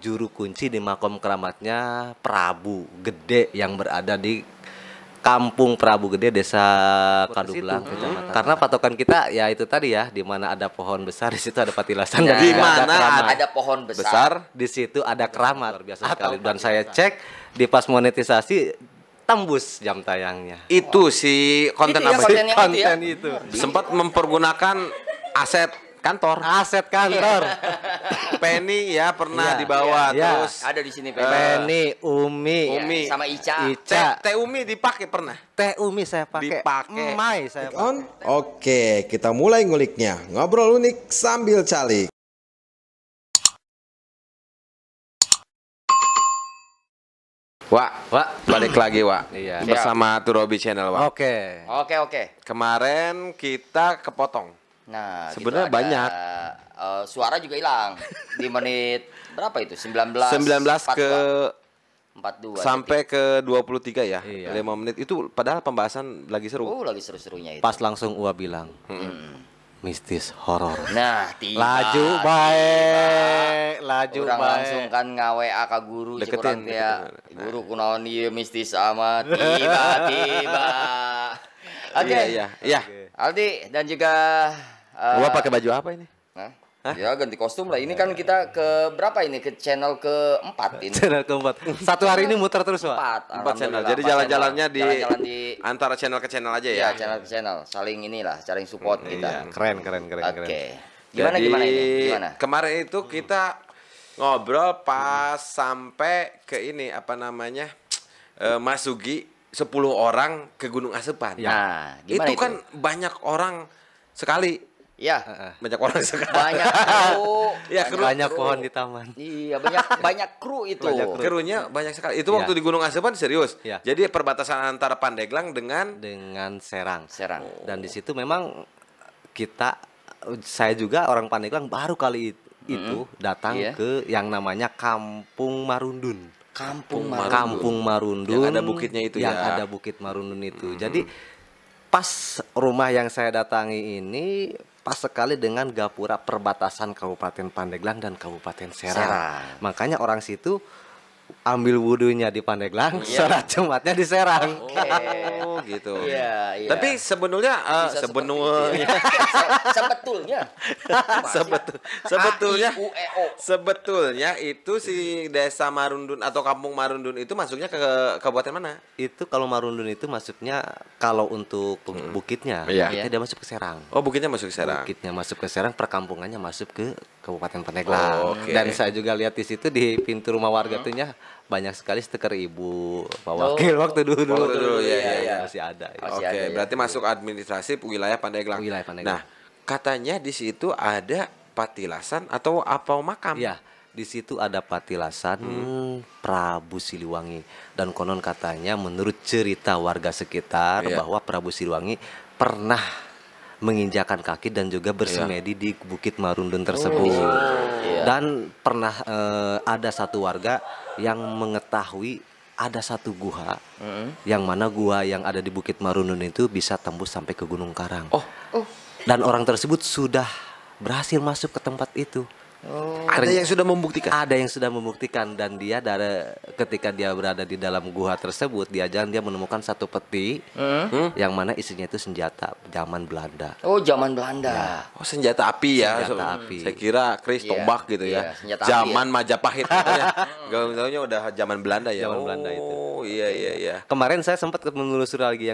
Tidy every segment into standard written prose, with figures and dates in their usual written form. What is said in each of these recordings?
juru kunci di makom keramatnya Prabu Gede yang berada di Kampung Prabu Gede, Desa Kadublang, Kecamatan. Karena patokan kita ya itu tadi ya, di mana ada pohon besar di situ ada patilasan. Nah, dan di juga mana ada pohon besar, di situ ada keramat. Luar biasa sekali. Dan saya cek di pas monetisasi tembus jam tayangnya. Itu si konten Itu ya, apa sih? kontennya itu ya? Konten itu. Sempat mempergunakan aset kantor. Aset kantor. Penny ya pernah Iya, dibawa iya. terus. ada di sini Penny, Umi, Umi. sama Ica. Teh Umi dipakai pernah. Teh Umi saya pakai. Dipakai. Mai saya pakai. On? Oke, kita mulai nguliknya. Ngobrol unik sambil calik. Wak, balik lagi Wak. Iya. Bersama Turobi Channel Wak. Oke. Oke. Kemarin kita kepotong. Nah, Sebenarnya gitu ada, banyak. Suara juga hilang di menit berapa itu? 19 ke 42 sampai ke 23 ya. Iya. 5 menit itu padahal pembahasan lagi seru. lagi seru-serunya itu. Pas langsung Ua bilang, mistis horor. Nah, tiba. Laju baik, laju Orang baik. langsung kan ngawe ka guru Deketin, ya. deketin. Guru kunaon ieu mistis amat tiba-tiba. Oke. Iya. Aldi dan juga Gua pakai baju apa ini? Hah? Ya ganti kostum lah. Ini kan kita ke berapa ini? Ke channel keempat ini. Channel keempat. Satu hari ini muter terus, Pak. 4 channel. Alhamdulillah, Jadi 4 jalan-jalannya channel. Jalan-jalan di antara channel ke channel aja ya ya. channel ke channel. Saling inilah, saling support kita. Keren. Oke. Gimana Jadi, ini? Gimana? Kemarin itu kita ngobrol pas sampai ke ini apa namanya? Masuki 10 orang ke Gunung Asepan. Nah, gimana itu kan banyak orang sekali. Ya. Banyak orang sekali. Banyak kru. Ya, kru. Banyak pohon di taman. Iya, banyak kru itu. Krunya banyak sekali. Itu Iya. waktu di Gunung Asepan serius. Iya. Jadi perbatasan antara Pandeglang dengan Serang. Serang. Dan di situ memang saya juga orang Pandeglang baru kali itu datang Iya. ke yang namanya Kampung Marundun. Kampung Kampung Marundun. Yang ada bukitnya itu yang ya. ada Bukit Marundun itu. Jadi pas rumah yang saya datangi ini pas sekali dengan gapura perbatasan Kabupaten Pandeglang dan Kabupaten Serang. Makanya orang situ ambil wudhunya di Pandeglang, sholat Jumatnya di Serang. Oh gitu. Iya. Tapi sebenarnya Bisa seperti sebetulnya A-I-U-E-O. sebetulnya itu si Desa Marundun atau Kampung Marundun itu masuknya ke kabupaten mana? Itu kalau Marundun itu masuknya kalau untuk bukitnya, Iya. bukitnya dia masuk ke Serang. Oh, bukitnya masuk ke Serang. Bukitnya masuk ke Serang, perkampungannya masuk ke Kabupaten Pandeglang. Oh, oke. Dan saya juga lihat di situ di pintu rumah warga tuhnya banyak sekali stiker ibu Pak Wakil waktu dulu. Iya. Masih ada. Ya. Masih Oke, ada, ya. berarti masuk administrasi wilayah Pandeglang. Wilayah Pandeglang. Nah, katanya di situ ada patilasan atau apa makam? Iya, di situ ada patilasan Prabu Siliwangi dan konon katanya menurut cerita warga sekitar Iya. bahwa Prabu Siliwangi pernah menginjakan kaki dan juga bersemedi di Bukit Marundun tersebut. Dan pernah ada satu warga yang mengetahui ada satu gua yang mana gua yang ada di Bukit Marundun itu bisa tembus sampai ke Gunung Karang. Dan orang tersebut sudah berhasil masuk ke tempat itu. Ada yang sudah membuktikan. Ada yang sudah membuktikan dan dia ketika dia berada di dalam gua tersebut dia menemukan satu peti yang mana isinya itu senjata zaman Belanda. Oh, zaman Belanda. Oh, senjata api ya. Senjata api. Saya kira keris Iya. tombak gitu Iya, ya. senjata api Zaman Majapahit katanya. Gak taunya udah zaman Belanda ya. Zaman Belanda itu. Oh, iya. Kemarin saya sempat menelusuri lagi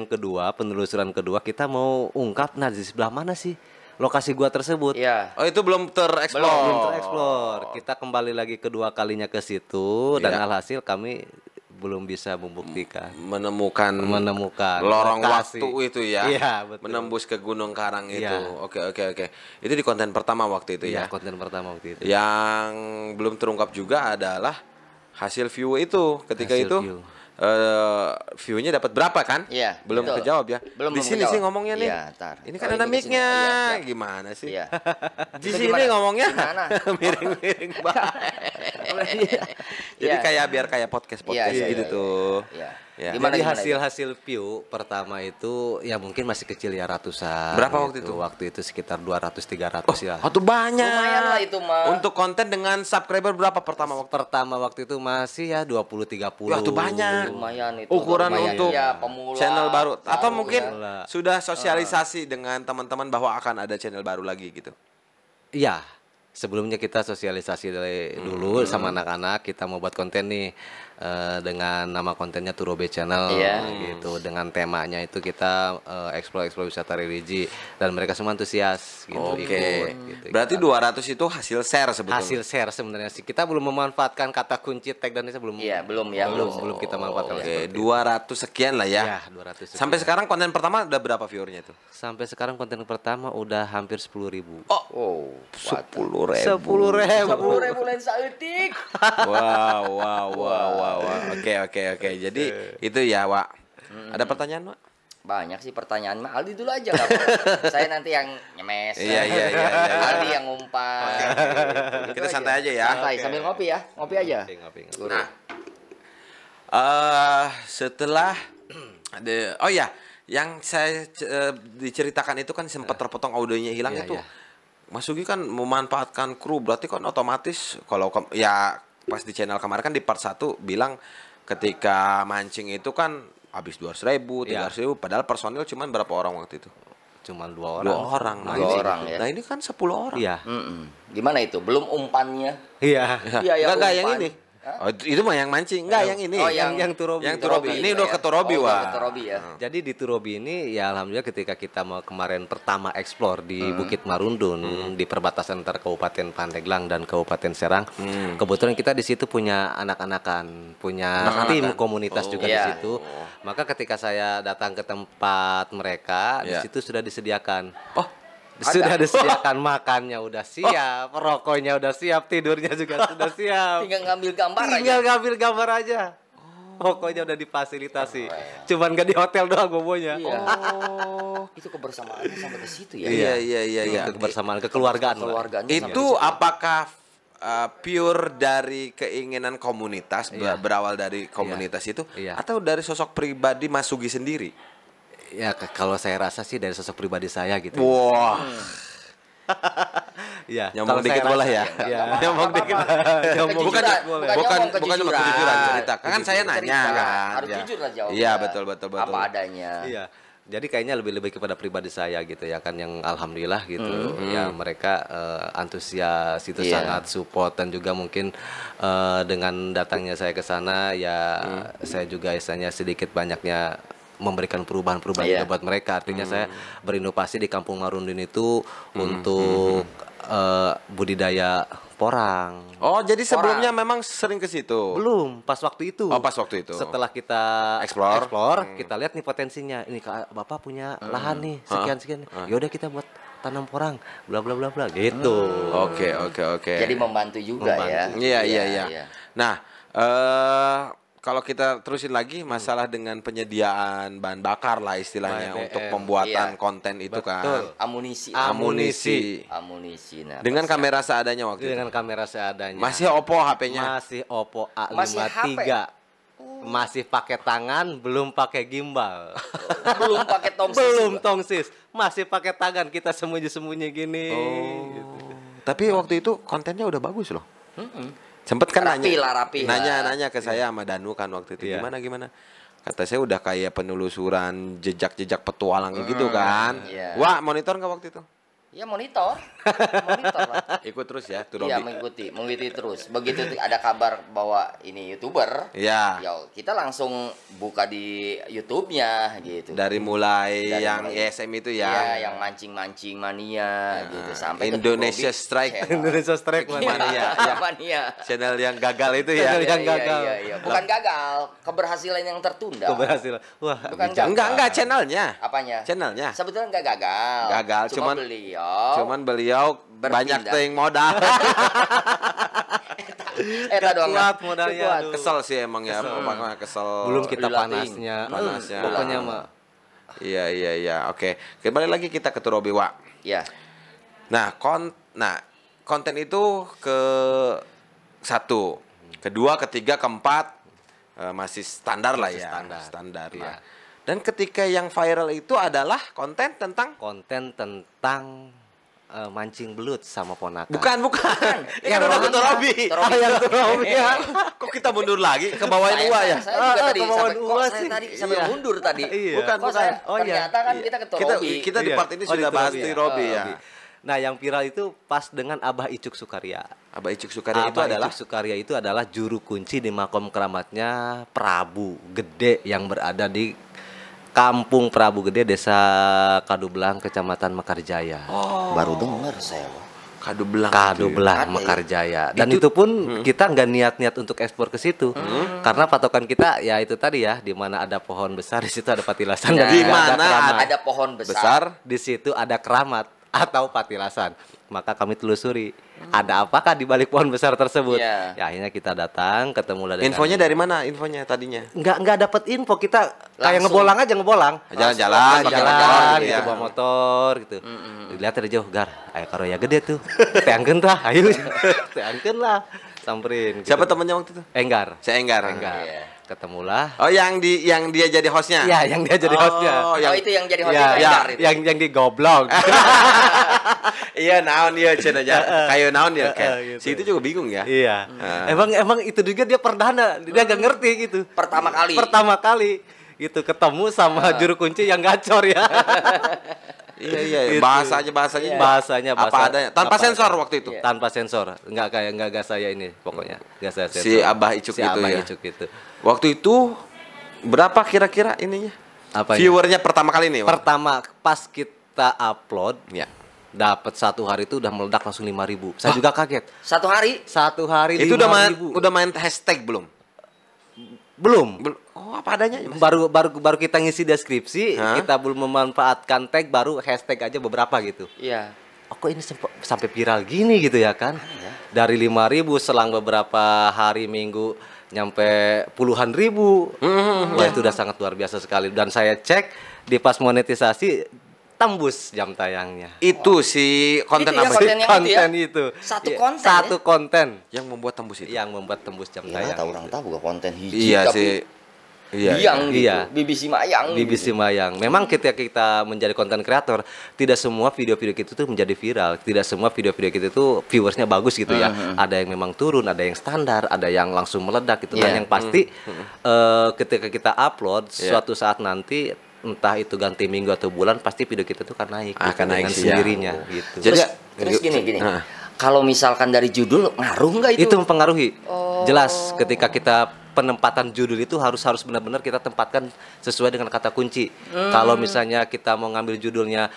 penelusuran kedua kita mau ungkap di sebelah mana sih lokasi gua tersebut. Iya. Oh, itu belum tereksplor. Belum tereksplor. Kita kembali lagi kedua kalinya ke situ dan Iya. alhasil kami belum bisa membuktikan menemukan lorong lokasi. waktu itu ya. Iya, betul. Menembus ke Gunung Karang itu. Iya. Oke. Itu di konten pertama waktu itu Iya, ya. konten pertama waktu itu. Yang belum terungkap juga adalah hasil view itu. Ketika Hasil itu view. view-nya dapat berapa kan? Iya, Belum betul. kejawab ya. Belum Di sini kejawab. sih ngomongnya nih. Iya, ntar. Ini kan Oh, ada ini kesini. mic-nya. Oh, iya, siap. Gimana sih? Iya. Di Itu sini gimana? ngomongnya Gimana? miring-miring banget. Jadi kayak biar kayak podcast gitu tuh. Iya. Ya. Gimana, Jadi gimana, hasil view pertama itu ya mungkin masih kecil ya ratusan. Berapa waktu itu? Waktu itu sekitar 200-300 ya. Oh tuh banyak. Lumayan lah itu mah. Untuk konten dengan subscriber berapa pertama waktu? Pertama waktu itu masih ya 20-30. Wah tuh banyak. Lumayan itu. Ukuran lumayan, untuk ya, pemula, channel baru. Atau mungkin ya. sudah sosialisasi dengan teman-teman bahwa akan ada channel baru lagi gitu. Iya. Sebelumnya kita sosialisasi dari dulu sama anak-anak, kita mau buat konten nih dengan nama kontennya Turobe Channel gitu. Dengan temanya itu kita explore wisata religi dan mereka semua antusias gitu. Oke. ikut, gitu. Berarti 200 itu hasil share sebetulnya. Hasil share sebenarnya sih. Kita belum memanfaatkan kata kunci tag dan itu belum. Iya, belum ya. Belum kita manfaatkan. Oke, 200 sekian lah ya. Ya, 200 sekian. Sampai sekarang konten pertama udah berapa viewernya tuh? Sampai sekarang konten pertama udah hampir 10.000. Oh, 10.000. 10.000 lensa eutik. Wow. Oke. Jadi itu ya, Wak. Ada pertanyaan, Wak? Banyak sih pertanyaan mah. Aldi dulu aja nggak apa-apa. Saya nanti yang nyemes. Iya. Aldi yang ngumpat. Gitu Kita santai aja ya. Santai sambil ngopi ya. Ngopi aja. Ngopi. Guru. Nah, setelah yang saya diceritakan itu kan sempat terpotong audionya hilang Iya, itu. iya. Mas Sugi kan memanfaatkan kru, berarti kan otomatis kalau ya pas di channel kemarin kan di part 1 bilang ketika mancing itu kan habis 200.000, 300.000, padahal personil cuman berapa orang waktu itu? Cuman 2 orang. 2 orang. Nah, Dua ini, orang, ya. Nah, ini kan 10 orang. Iya. Gimana itu? Belum umpannya. Iya. Iya, ya, Enggak yang umpan. ini. Oh, itu mah yang mancing. Enggak, yang ini. Oh, yang Turobi. Yang Turobi. Ini udah ke Turobi, udah Wak. ke Turobi ya. Jadi di Turobi ini ya alhamdulillah ketika kita mau kemarin pertama explore di Bukit Marundun di perbatasan antara Kabupaten Pandeglang dan Kabupaten Serang. Kebetulan kita di situ punya anak-anakan, punya tim komunitas juga di iya. situ. Maka ketika saya datang ke tempat mereka, di situ sudah disediakan. Sudah disediakan makannya udah siap, rokoknya udah siap, tidurnya juga sudah siap. Tinggal ngambil gambar aja. Tinggal ngambil gambar aja. Pokoknya udah difasilitasi. Cuman gak di hotel doang bobonya. Iya. Itu kebersamaannya sampai ke situ ya. Iya. Untuk kebersamaan, kekeluargaan. Mbak. Keluarganya sampai Itu ke situ. apakah pure dari keinginan komunitas, berawal dari komunitas itu, Iya. atau dari sosok pribadi Mas Sugi sendiri? Ya kalau saya rasa sih dari sosok pribadi saya gitu. Wah, Ya, Nyombong kalau dikit saya boleh rasa, ya? Ya. Nyombong dikit. Kejujuran, Bukan bukan bukan nyomong, bukan cuma kejujuran. kejujuran cerita. Kan saya nanya Cerita. kan. Harus jujur lah jawabnya. Iya, betul. Apa adanya. Iya. Jadi kayaknya lebih kepada pribadi saya gitu ya kan yang alhamdulillah gitu ya mereka antusias itu sangat support dan juga mungkin dengan datangnya saya ke sana ya saya juga istilahnya sedikit banyaknya memberikan perubahan-perubahan juga buat mereka. Artinya saya berinovasi di Kampung Marundun itu untuk budidaya porang. Oh, jadi sebelumnya memang sering ke situ. Belum, pas waktu itu. Oh, pas waktu itu. Setelah kita Explore. kita lihat nih potensinya. Ini Bapak punya lahan nih, sekian. Ya udah kita buat tanam porang, bla bla bla bla gitu. Oke. Jadi membantu juga ya. Iya. Nah, kalau kita terusin lagi masalah dengan penyediaan bahan bakar lah istilahnya BBM. untuk pembuatan Iya. konten itu Betul. kan. Amunisi. Amunisi. Nah, Dengan kamera seadanya waktu itu. Dengan kamera seadanya. Masih Oppo HP-nya. Masih Oppo Masih A53. Masih pakai tangan, belum pakai gimbal. belum pakai tongsis. Belum tongsis, masih pakai tangan kita sembunyi-sembunyi gini. Gitu. Tapi waktu itu kontennya udah bagus loh. Sempet kan Rapi lah. nanya ke saya sama Danu kan waktu itu Iya. gimana kata saya udah kayak penelusuran jejak petualang gitu kan. Iya. Wah, monitor nggak waktu itu? Ya monitor lah. Ikut terus ya tuh Iya Robi. mengikuti terus. Begitu ada kabar bahwa ini YouTuber, Iya. ya kita langsung buka di YouTube-nya gitu. Dari mulai Dari yang mulai- ESM itu Iya, ya. yang mancing-mancing mania gitu sampai ke Indonesia Turobi Strike. Channel. Indonesia Strike Iya, Mania. mania. Channel yang gagal itu ya. Channel yang gagal. Iya. Bukan gagal, keberhasilan yang tertunda. Keberhasilan. Wah, Bukan bijak. gagal. Enggak channelnya. Apanya? Channelnya. Sebetulnya nggak gagal. Gagal, Cuma cuman beliau banyak Berpindah. ting modal. Gak doang kuat lah. modalnya, Kuat. aduh. Kesel sih emang ya, pokoknya kesel. Belum kita Dilatih. panasnya. Pokoknya mah Iya. Oke. Kembali lagi kita ke Turobi, Wak. Ya. Nah, konten itu ke satu Kedua, ketiga, keempat masih standar lah Masih ya. standar. Lah. Iya. Dan ketika yang viral itu adalah konten tentang mancing belut sama ponakan. bukan. Ini kan Yang udah mana? Tutor Robi. Yang Tutor Robi ya. Kok kita mundur lagi ke bawain Uwa ya? Saya juga tadi kemauan sampai Uwa saya sih. tadi sampai Iya. mundur tadi. Iya. Bukan. Oh, ternyata kan kita ke Robi. Kita di Iya. part ini Oh, sudah di bahas Robi di ya? Robi ya. Robi. Nah, yang viral itu pas dengan Abah Icuk Sukarya. Abah Icuk Sukarya itu adalah Icuk Sukarya itu adalah juru kunci di makom keramatnya Prabu Gede yang berada di Kampung Prabu Gede, Desa Kadublang, Kecamatan Mekarjaya. Baru dengar saya. Kadubelang. Kadublang, Ada ya? Mekarjaya. Dan itu pun kita nggak niat-niat untuk ekspor ke situ. Karena patokan kita ya itu tadi ya, di mana ada pohon besar di situ ada patilasan. Nah, dan di juga mana keramat. ada pohon besar. besar. Di situ ada keramat atau patilasan. Maka kami telusuri ada apakah di balik pohon besar tersebut. Iya. Ya akhirnya kita datang, ketemu lah dengan Infonya dari mana? Infonya tadinya? nggak dapat info, kita kayak Langsung. ngebolang aja ngebolang. Jalan-jalan, pakai Jalan motor, gitu, ya. bawa motor gitu. Dilihat dari jauh, gar, ayo karo ya gede tuh. Teangkeun tah, ayo. Teangkeun lah. Samperin. Gitu. Siapa temennya waktu itu? Enggar. Saya Enggar. Enggar. Iya. Ketemulah. Oh, yang dia jadi hostnya? Ya, yang dia jadi hostnya. Oh, Oh, itu yang jadi host Ya, itu ya, Enggar itu. yang digoblok. Iya, naon dia cen aja. Kayak naon dia kayak. gitu. Si itu juga bingung ya. Iya. Emang itu juga dia perdana, dia gak ngerti gitu. Pertama kali. Pertama kali gitu ketemu sama juru kunci yang gacor ya. Iya. Gitu. Bahasanya apa adanya. Tanpa apa sensor adanya. waktu itu. Tanpa sensor. Enggak saya ini pokoknya. Enggak saya sensor. Si Abah Icuk Si itu Abah ya. Icuk itu. Waktu itu berapa kira-kira ininya? Apanya? Viewernya pertama kali nih. Pertama pas kita upload Ya. dapat satu hari itu udah meledak langsung 5.000. Saya juga kaget. Satu hari. Satu hari Itu 5.000. udah main hashtag belum? Belum. Oh, apa adanya Mas? Baru kita ngisi deskripsi, Hah? kita belum memanfaatkan tag, baru hashtag aja beberapa gitu. Iya. Oh, kok ini sampai viral gini gitu ya kan? Dari 5.000 selang beberapa hari minggu nyampe puluhan ribu. Wah, itu udah sangat luar biasa sekali. Dan saya cek di pas monetisasi tembus jam tayangnya. Itu si konten Itu ya, apa? konten yang itu ya? itu. Satu Iya, konten Satu ya? konten Yang membuat tembus itu. yang membuat tembus jam Ya, tayang. tahu orang tahu bukan konten hiji. Iya tapi sih. Iya. Yang gitu. Iya. BBC Mayang. BBC gitu. Mayang. Memang ketika kita menjadi konten kreator, tidak semua video-video kita itu menjadi viral. Tidak semua video-video kita itu viewersnya bagus gitu ya. Ada yang memang turun, ada yang standar, ada yang langsung meledak gitu. Iya. Dan yang pasti ketika kita upload, suatu saat nanti entah itu ganti minggu atau bulan, pasti video kita tuh akan naik. Akan gitu, naik dengan sih, ya. sendirinya gitu. Jadi Terus gini. Nah. Kalau misalkan dari judul ngaruh nggak itu? Itu mempengaruhi. Jelas ketika kita penempatan judul itu harus benar-benar kita tempatkan sesuai dengan kata kunci. Kalau misalnya kita mau ngambil judulnya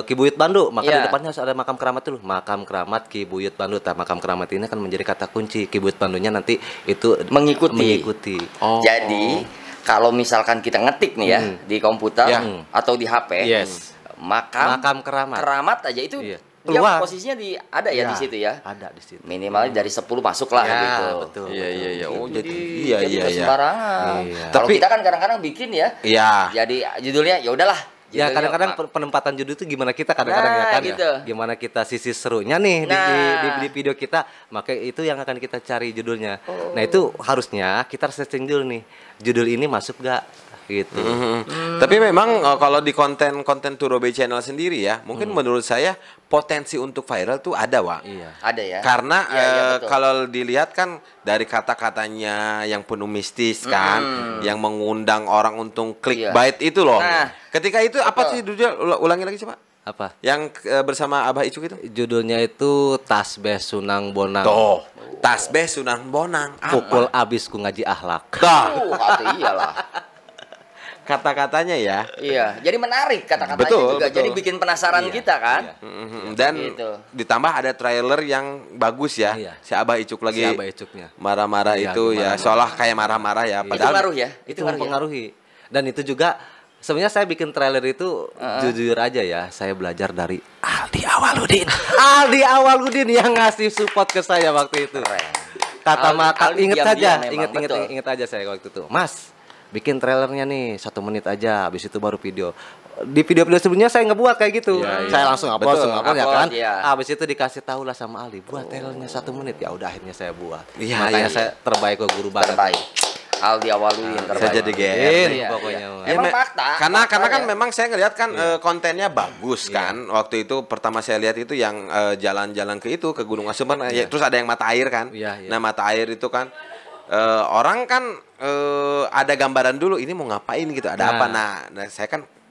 Ki Buyut Bandu, maka di Iya. depannya harus ada makam keramat dulu. Makam keramat Ki Buyut Bandu. Nah, makam keramat ini akan menjadi kata kunci. Ki Buyut Bandunya nanti itu mengikuti. Oh. Jadi kalau misalkan kita ngetik nih ya di komputer Ya. atau di HP, Yes. makam keramat. keramat aja itu Iya. dia Keluar. posisinya ada ya di situ ya. Ada di situ. Minimal dari 10 masuk lah Ya, gitu. betul. Iya. Oh, jadi Jadi iya. nggak sembarangan. Iya. Kalau Tapi- kita kan kadang-kadang bikin ya. Iya. Jadi judulnya ya udahlah. Ya judulnya kadang-kadang mak- penempatan judul itu gimana kita kadang-kadang ya Nah, kan gitu. gimana kita sisi serunya nih di video kita, maka itu yang akan kita cari judulnya. Nah itu harusnya kita searching dulu nih, judul ini masuk gak gitu. Tapi memang kalau di konten Turobe Channel sendiri ya, mungkin menurut saya potensi untuk viral tuh ada, Wak. Iya. ada ya. Karena Iya, betul. kalau dilihat kan dari kata-katanya yang penuh mistis kan, yang mengundang orang untuk clickbait itu loh. Nah, ketika itu apa betul. sih judulnya? Ulangi lagi coba. Apa? Yang bersama Abah Icuk itu? Judulnya itu Tasbeh Sunang Bonang. Tuh, Tasbeh Sunan Bonang. Pukul abis ku ngaji akhlak. Kata iyalah. Kata-katanya ya. Iya, jadi menarik kata-katanya Betul, juga. betul. Jadi bikin penasaran Iya, kita kan. iya. Dan Gitu. ditambah ada trailer yang bagus ya. Iya. Si Abah Icuk lagi Si Abah Icuknya. marah-marah Iya, itu ya, marah-marah. seolah kayak marah-marah ya. Itu Padahal ngaruh ya. Itu ngaruh ya? mempengaruhi. Dan itu juga sebenarnya saya bikin trailer itu jujur aja ya, saya belajar dari Aldi Awaludin. Aldi Awaludin yang ngasih support ke saya waktu itu. Keren. Kata Aldi- mata Aldi inget diam-diam aja, memang, betul. inget aja saya waktu itu. Mas, bikin trailernya nih 1 menit aja, habis itu baru video. di video-video sebelumnya saya ngebuat kayak gitu. Saya langsung upload, Betul, ya kan. iya. Habis itu dikasih tahu lah sama Ali, buat trailernya 1 menit. Ya udah akhirnya saya buat. Iya, Makanya iya. saya terbaik ke guru banget. Terbaik. Aldi Awaludin terbaik. Saya jadi GR Iya, pokoknya. Emang me- fakta. Karena fakta kan ya. memang saya ngelihat kan kontennya bagus kan. Waktu itu pertama saya lihat itu yang jalan-jalan ke Gunung Asumber, ya, terus ada yang mata air kan. Iya, iya. Nah, mata air itu kan orang kan ada gambaran dulu ini mau ngapain gitu, ada apa. Nah,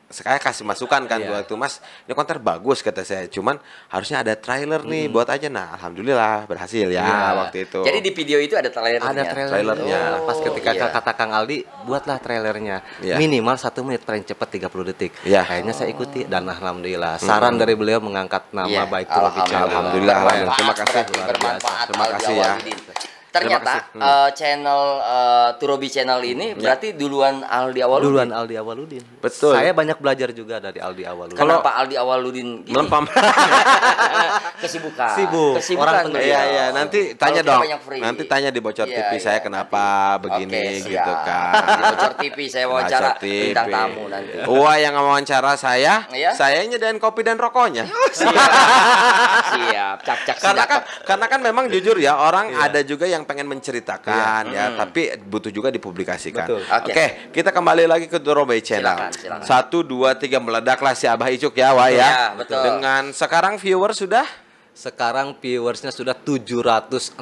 saya kasih masukan kan waktu Mas, ini konten bagus kata saya. Cuman harusnya ada trailer nih buat aja. Nah, alhamdulillah berhasil ya waktu itu. Jadi di video itu ada trailernya. Ada trailernya. Pas ketika iya. kata Kang Aldi, buatlah trailernya. Iya. Minimal 1 menit, paling cepat 30 detik. Iya. Akhirnya saya ikuti dan alhamdulillah saran dari beliau mengangkat nama Iya. baik Turobi Channel. Alhamdulillah. Terima kasih. Berarti Luar biasa. bermanfaat Terima Aldi kasih ya. Awaludin. Ternyata channel Turobi Channel ini berarti duluan Aldi Awaludin. Duluan Aldi Awaludin. Betul. Saya banyak belajar juga dari Aldi Awaludin. Kenapa Aldi Awaludin gini? Melempam. Kesibukan. Sibuk. Kesibukan. Orang penuh. Iya, iya, nanti Kalau tanya kita dong. banyak free. Nanti tanya di Bocor Iya, TV iya, saya kenapa nanti. begini Oke, gitu siap. kan. Di Bocor TV saya wawancara Bocor TV. bintang tamu nanti. Wah, yang wawancara saya, Iya? saya nyediain kopi dan rokoknya. Siap, cak-cak Karena kan memang jujur ya, orang ada juga yang pengen menceritakan ya, tapi butuh juga dipublikasikan. Betul. Oke. Kita kembali lagi ke Turobi Channel. Silakan. 1 2 3 meledaklah si Abah Icuk ya, Wah ya. Iya, betul. Dengan sekarang viewer sudah Sekarang viewersnya sudah 760.000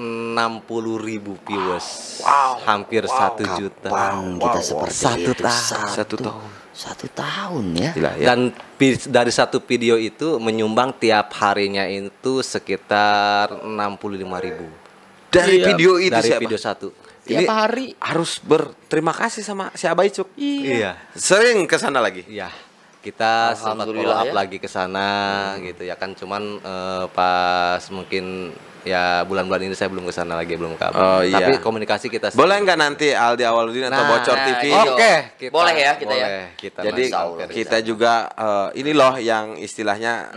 viewers. Wow. Hampir 1 juta. Bang, kita seperti Satu itu. tahun. Satu tahun. 1 tahun ya. Gila ya. Dan dari satu video itu menyumbang tiap harinya itu sekitar 65.000. Dari video itu Dari siapa? video satu. Tiap Ini hari. harus berterima kasih sama si Abah Icuk. Iya. Sering ke sana lagi. Iya. Kita sempat follow Alhamdulillah up ya. lagi ke sana gitu ya kan, cuman pas mungkin ya bulan-bulan ini saya belum ke sana lagi, belum kabar. Oh, iya. Tapi komunikasi kita Boleh nggak nanti Aldi Awaludin atau Nah, Bocor nah, TV? itu. Oke, kita Boleh ya kita ya? boleh, kita Jadi masuk. Allah. kita juga ini loh yang istilahnya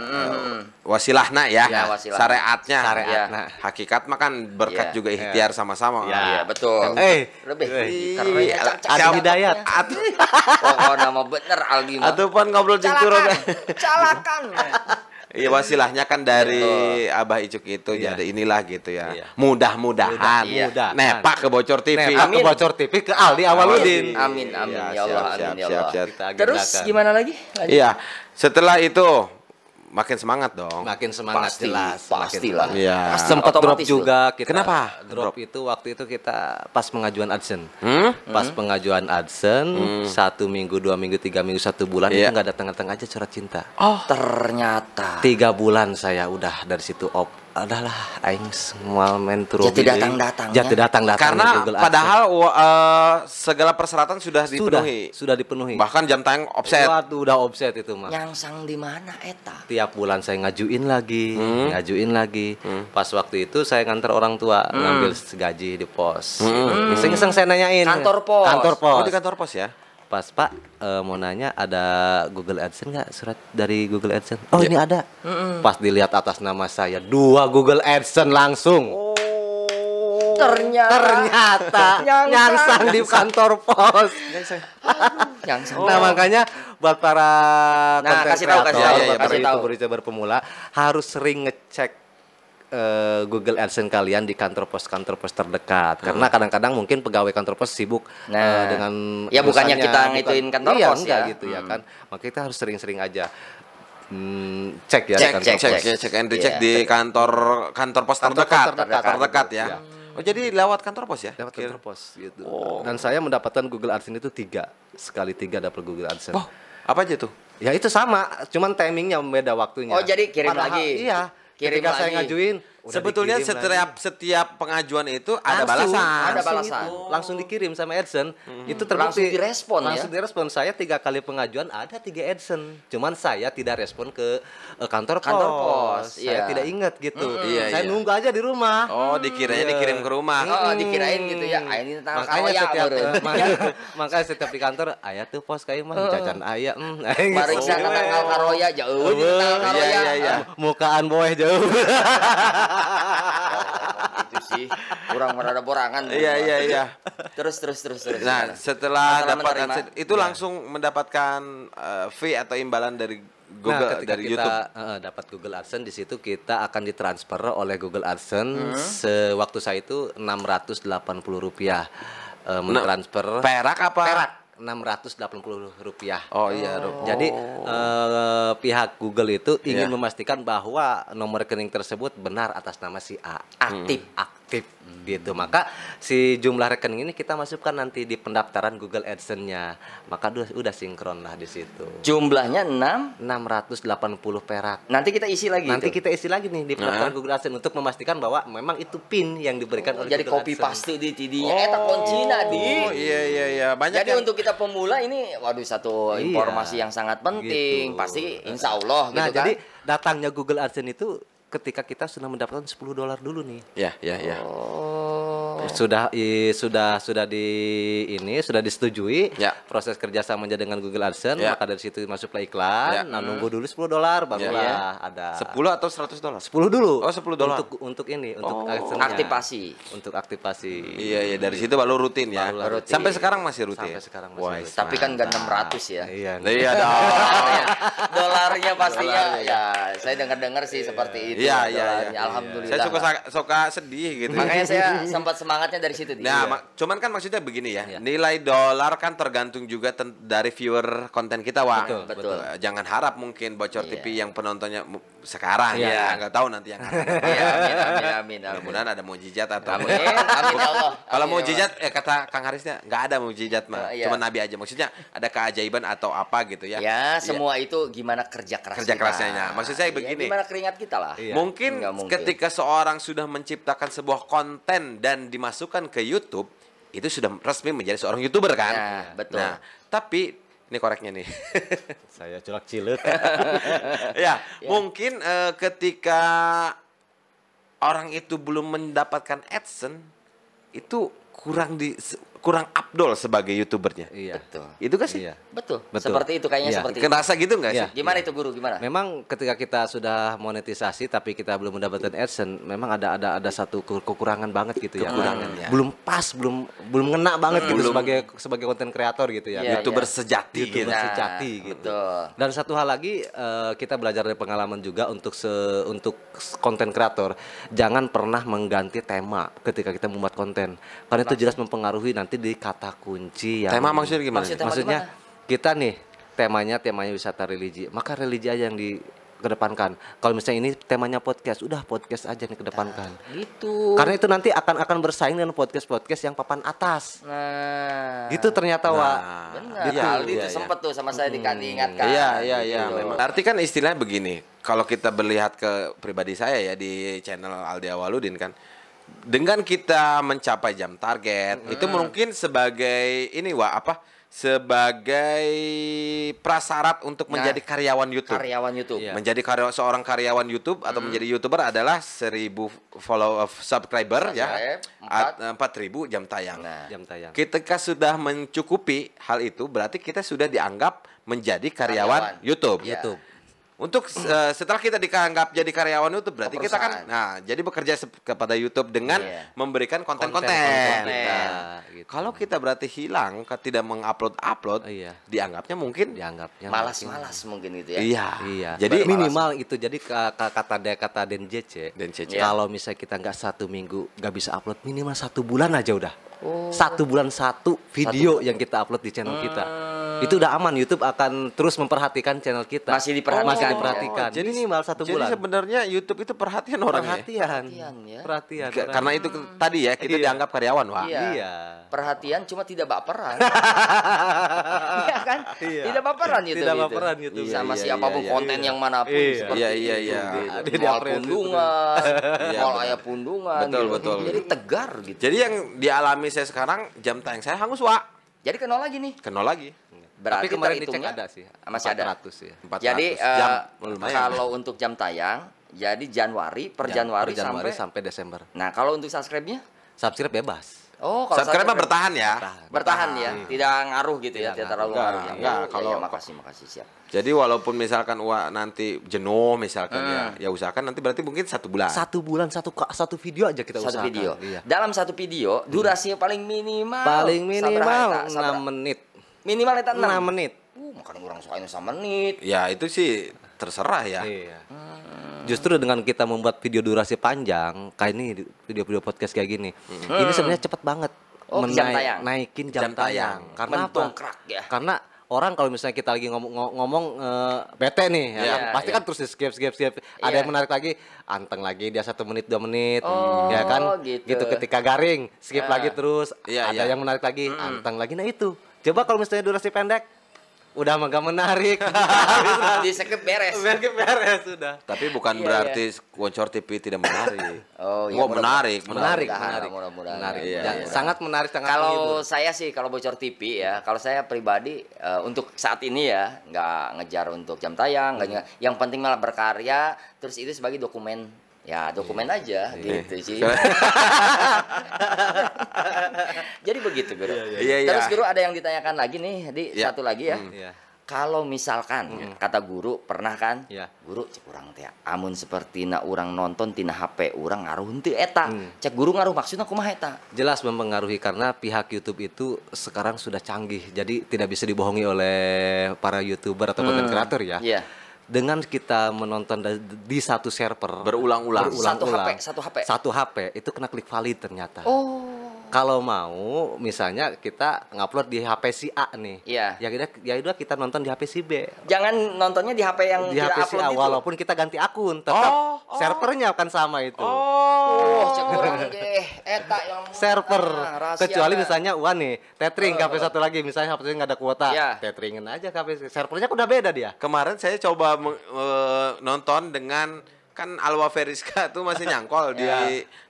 wasilahna ya, Ya, wasilahna. syariatnya. Syariatna. Hakikat mah kan berkat Iya. juga ikhtiar sama-sama. Iya, betul. Eh, Lebih keren Iya, ya, cak-cak Adi siapa Hidayat. namanya? Pokok nama bener Aldi mah. Atau pun ngobrol jeung Turobi. Calakan. Iya, wasilahnya kan dari Abah Icuk itu Iya. jadi inilah gitu ya. Iya. Mudah-mudahan. Mudah-mudahan. Nepak ke Bocor TV. Nah, ke Bocor TV ke Aldi Awaludin. Amin, Iya, ya Allah, siap, amin ya siap, Allah. siap. Kita Terus agendakan. gimana lagi? Lanjut. Iya, setelah itu makin semangat dong. Makin semangat Pasti, jelas. pastilah. Iya. Sempat drop Otomatis juga kita. Kenapa? Drop itu waktu itu kita pas pengajuan AdSense. Hmm? Pas pengajuan AdSense 1 minggu, 2 minggu, 3 minggu, 1 bulan Iya. itu nggak datang-datang aja surat cinta. Ternyata 3 bulan saya udah dari situ adalah aing semua main Turobi. Jati datang-datang, Jati ya. datang-datang Karena di Google AdSense. padahal segala persyaratan sudah dipenuhi. sudah dipenuhi. Bahkan jam tayang offset. Waduh, udah offset itu mah. nyangsang di mana eta? Tiap bulan saya ngajuin lagi. Pas waktu itu saya nganter orang tua ngambil gaji di pos. Iseng-iseng saya nanyain. Kantor pos. Kantor pos. Oh, di kantor pos ya? Pas Pak mau nanya ada Google AdSense nggak, surat dari Google AdSense? Oh ini ada. Pas dilihat atas nama saya 2 Google AdSense langsung. Ternyata nyangsang di kantor pos. Nyangsang. Nah makanya buat para Nah, konten kasih tahu, kreator, kasih tahu, buat para kasih tahu. youtuber pemula harus sering ngecek Google AdSense kalian di kantor pos terdekat, karena kadang-kadang mungkin pegawai kantor pos sibuk Nah, dengan ya bukannya urusannya, kita ngituin kantor iya, pos enggak ya. gitu ya kan, maka kita harus sering-sering aja cek ya Cek, kantor cek, pos. Cek and recheck Iya. di kantor pos terdekat. terdekat ya. Iya. Oh, jadi lewat kantor pos ya? Lewat kantor pos gitu. Dan saya mendapatkan Google AdSense itu 3 sekali 3 dapat Google AdSense. Oh, apa aja tuh? Ya itu sama, cuman timingnya beda waktunya. Oh, jadi kirim lagi. Iya. Kirim Ketika saya lagi. ngajuin, udah Sebetulnya dikirim lagi. setiap pengajuan itu ada Langsung, balasan. Ada balasan. Langsung dikirim sama AdSense. Itu Langsung terbukti. direspon ya? Langsung direspon. Saya 3 kali pengajuan ada 3 AdSense. Cuman saya tidak respon ke kantor pos, Saya iya. tidak ingat gitu. Iya, Saya iya. nunggu aja di rumah. Oh, dikiranya dikirim ke rumah. Oh, dikirain gitu ya. Ah, ini tentang Makanya karoya setiap meureun. makanya setiap di kantor aya tuh pos kayak mah jajan aya. Mari kita tanggal karoya jauh tanggal karoya. Iya. Mukaan boeh jauh. Itu sih. Kurang merada borangan. Iya. Terus. Nah, Gimana? setelah Masalah dapat menerima. AdSense itu langsung mendapatkan fee atau imbalan dari Google, Nah, ketika dari kita YouTube. dapat Google AdSense, di situ kita akan ditransfer oleh Google AdSense sewaktu saya itu Rp680 mentransfer Perak apa? perak Rp680. Oh iya, Jadi pihak Google itu ingin Iya. memastikan bahwa nomor rekening tersebut benar atas nama si A, aktif gitu. Maka si jumlah rekening ini kita masukkan nanti di pendaftaran Google AdSense-nya. Maka udah sinkron lah di situ. Jumlahnya 6. 680 perak. Nanti kita isi lagi Nanti itu. kita isi lagi nih di pendaftaran Google AdSense untuk memastikan bahwa memang itu PIN yang diberikan oleh Jadi Google copy AdSense. paste di TD-nya. Eta kuncinya di. Oh iya. Banyak Jadi yang untuk kita pemula ini, waduh, satu Iya, informasi yang sangat penting. gitu. Pasti insya Allah Nah, gitu kan. jadi datangnya Google AdSense itu ketika kita sudah mendapatkan $10 dulu nih. ya. Sudah disetujui Ya. proses kerjasamanya dengan Google AdSense, Ya. maka dari situ masuklah iklan. Ya. Nah, nunggu dulu $10 barulah Ya. ada 10 atau $100? 10 dulu. Oh, $10. Untuk AdSense-nya. Aktivasi. Untuk aktivasi. Iya, dari situ baru rutin ya. Barulah rutin. Sampai sekarang masih rutin. Sampai sekarang masih Wah, rutin. Tapi kan nggak 600 ya. Iya. Iya dong. Dolarnya pastinya ya. Saya dengar sih seperti itu. Iya. Dolarnya. Alhamdulillah. Saya suka sedih gitu. Makanya saya sempat semangatnya dari situ. Di. Nah, cuman kan maksudnya begini ya. Iya. Nilai dolar kan tergantung juga dari viewer konten kita, Wah. Betul. Jangan harap mungkin Bocor Iya. TV yang penontonnya sekarang Iya. ya, nggak tahu nanti yang Iya, amin. mudah-mudahan ada mujizat atau Amin ya Allah. Kalau Amin, ya mujizat kata Kang Harisnya nggak ada mujizat mah, Iya. cuma nabi aja. Maksudnya ada keajaiban atau apa gitu ya. Ya, semua itu gimana kerja keras Kerja kita. kerasnya. Maksud saya Ya, begini. gimana keringat kita lah. Iya. Mungkin Nggak mungkin. ketika seorang sudah menciptakan sebuah konten dan dimasukkan ke YouTube, itu sudah resmi menjadi seorang YouTuber kan? Nah, betul. Nah, tapi ini koreknya nih. Saya culak-cilik. Ya, mungkin ketika orang itu belum mendapatkan AdSense, itu kurang afdol sebagai YouTubernya. Iya. Betul. Itu kan sih? Iya. Betul. Betul. Seperti itu kayaknya Iya. seperti itu. Kerasa gitu nggak Iya. sih? Gimana itu guru? Gimana? Memang ketika kita sudah monetisasi tapi kita belum mendapatkan AdSense, memang ada satu kekurangan banget gitu ya. Kekurangan, ya. Belum pas, belum ngena banget gitu sebagai konten kreator gitu ya. Iya, YouTuber iya. sejati gitu. YouTuber sejati gitu. Betul. Dan satu hal lagi kita belajar dari pengalaman juga untuk konten kreator, jangan pernah mengganti tema ketika kita membuat konten. Karena itu jelas mempengaruhi nanti di kata kunci yang Tema maksudnya gimana? Maksudnya- nih? Maksudnya gimana? kita nih temanya wisata religi, maka religi aja yang dikedepankan. Kalau misalnya ini temanya podcast, udah podcast aja yang dikedepankan. Gitu. Karena itu nanti akan bersaing dengan podcast yang papan atas. Nah. Gitu ternyata, Wak. Benar. Gitu. Aldi itu Iya, sempat tuh sama saya diingatkan. Iya, Gitu. memang. Arti kan istilahnya begini. Kalau kita melihat ke pribadi saya ya di channel Aldi Awaludin kan, dengan kita mencapai jam target, itu mungkin sebagai sebagai prasyarat untuk Nah, menjadi karyawan YouTube. Karyawan YouTube. Iya. Menjadi seorang karyawan YouTube atau menjadi YouTuber adalah 1.000 subscriber ya. Subscribe, 4.000 jam tayang. Nah. Jam tayang. Ketika sudah mencukupi hal itu, berarti kita sudah dianggap menjadi karyawan Karyawan. YouTube. Iya. YouTube. Untuk setelah kita dianggap jadi karyawan YouTube, berarti kita kan, Perusahaan. jadi bekerja kepada YouTube dengan Iya. memberikan konten-konten. Konten-konten kita, gitu. Kalau kita berarti hilang, tidak mengupload, Iya. dianggapnya mungkin Dianggapnya Malas-malas mungkin gitu ya. iya. Iya. Jadi minimal itu. Jadi kata Den JC. Dan CC. Kalau misalnya kita nggak 1 minggu nggak bisa upload, minimal 1 bulan aja udah. 1 bulan 1 video yang kita upload di channel kita. Itu udah aman. YouTube akan terus memperhatikan channel kita. Masih diperhatikan. Masih diperhatikan. jadi minimal 1 Jadi bulan. sebenarnya YouTube itu perhatian orang ya. Perhatian. ya. Perhatian. Karena itu tadi ya kita Iya. dianggap karyawan, Wah. Iya. Perhatian cuma tidak baperan. Iya kan? Iya. Tidak baperan YouTube. Tidak itu. baperan YouTube. Sama Iya, siapapun iya, konten iya. yang manapun Iya. seperti Iya, itu. iya, iya. Gitu. Dia Mau diapresiasi. pundungan, Iya, mau benar. ayah pundungan. Betul, gitu. betul. Jadi tegar gitu. Jadi yang dialami saya sekarang, jam tayang saya hangus, Wak. Jadi kenal lagi nih. Kenal lagi. Berarti Tapi kemarin dicek terhitungnya ada sih. masih ada. 400 ya. 400 Jadi jam, lumayan. kalau untuk jam tayang, jadi Januari per Januari, Per Januari sampai. sampai Desember. Nah kalau untuk subscribe-nya Subscribe bebas. Oh, kalau Subscribe mah bertahan ya. bertahan ya, tidak ngaruh gitu ya, tidak terlalu Enggak, ngaruh ya. enggak, Oh, iya, kalau- iya, makasih siap. Jadi walaupun misalkan nanti jenuh misalkan ya usahakan nanti berarti mungkin 1 bulan. 1 bulan satu video aja kita Satu usahakan. video. Iya. Dalam satu video durasinya paling minimal Paling minimal sabaraha eta? 6 menit. Minimal eta 6 6 menit. Makan orang soalnya 1 menit. Ya itu sih terserah ya. Iya. Justru dengan kita membuat video durasi panjang, kayak ini video-video podcast kayak gini, ini sebenarnya cepet banget Oh, jam tayang. naikin jam Jam tayang. tayang. Karena apa? Mendongkrak ya. Karena orang kalau misalnya kita lagi ngomong bete nih, ya Iya, kan? Pasti iya. kan terus di skip. Ada Iya. yang menarik lagi, anteng lagi dia 1 menit 2 menit, Oh, ya kan? gitu. Ketika garing, skip lagi terus. Iya, Ada iya. yang menarik lagi, anteng lagi. Nah itu. Coba kalau misalnya durasi pendek, udah mah gak menarik. Di skip beres. Beres sudah. Tapi bukan Iya, berarti Woncor TV tidak menarik. Oh, iya, Menarik. Menarik. Mudah-mudahan. Menarik. Iya, Ya, iya. sangat menarik, sangat Kalau menghibur. saya sih kalau bocor TV ya, kalau saya pribadi untuk saat ini ya nggak ngejar untuk jam tayang, yang penting malah berkarya, terus itu sebagai dokumen. Ya dokumen aja gitu sih. Jadi begitu Guru. Iya, Terus iya. Guru ada yang ditanyakan lagi nih, Iya. satu lagi ya. Iya. Kalau misalkan kata guru pernah kan, Iya. guru cek urang teh amun seperti na urang nonton tina HP urang ngaruh henteu eta. Cek guru ngaruh maksudna kumaha eta? Jelas mempengaruhi karena pihak YouTube itu sekarang sudah canggih. Jadi tidak bisa dibohongi oleh para YouTuber atau content creator ya. Iya. Dengan kita menonton di satu server Berulang-ulang. Satu HP. itu kena klik valid ternyata. Oh. Kalau mau misalnya kita ngupload di HP si A nih. Iya. Ya udah kita nonton di HP si B. Jangan nontonnya di HP yang Di tidak HP si upload A itu. walaupun kita ganti akun, tetap servernya akan sama itu. Cek urang ge eta yang Server. rahasia Kecuali dah. misalnya nih, tethering HP satu lagi, misalnya HP nggak ada kuota, Iya. tetheringin aja HP servernya udah beda dia. Kemarin saya coba nonton dengan kan Alwa Feriska tuh masih nyangkol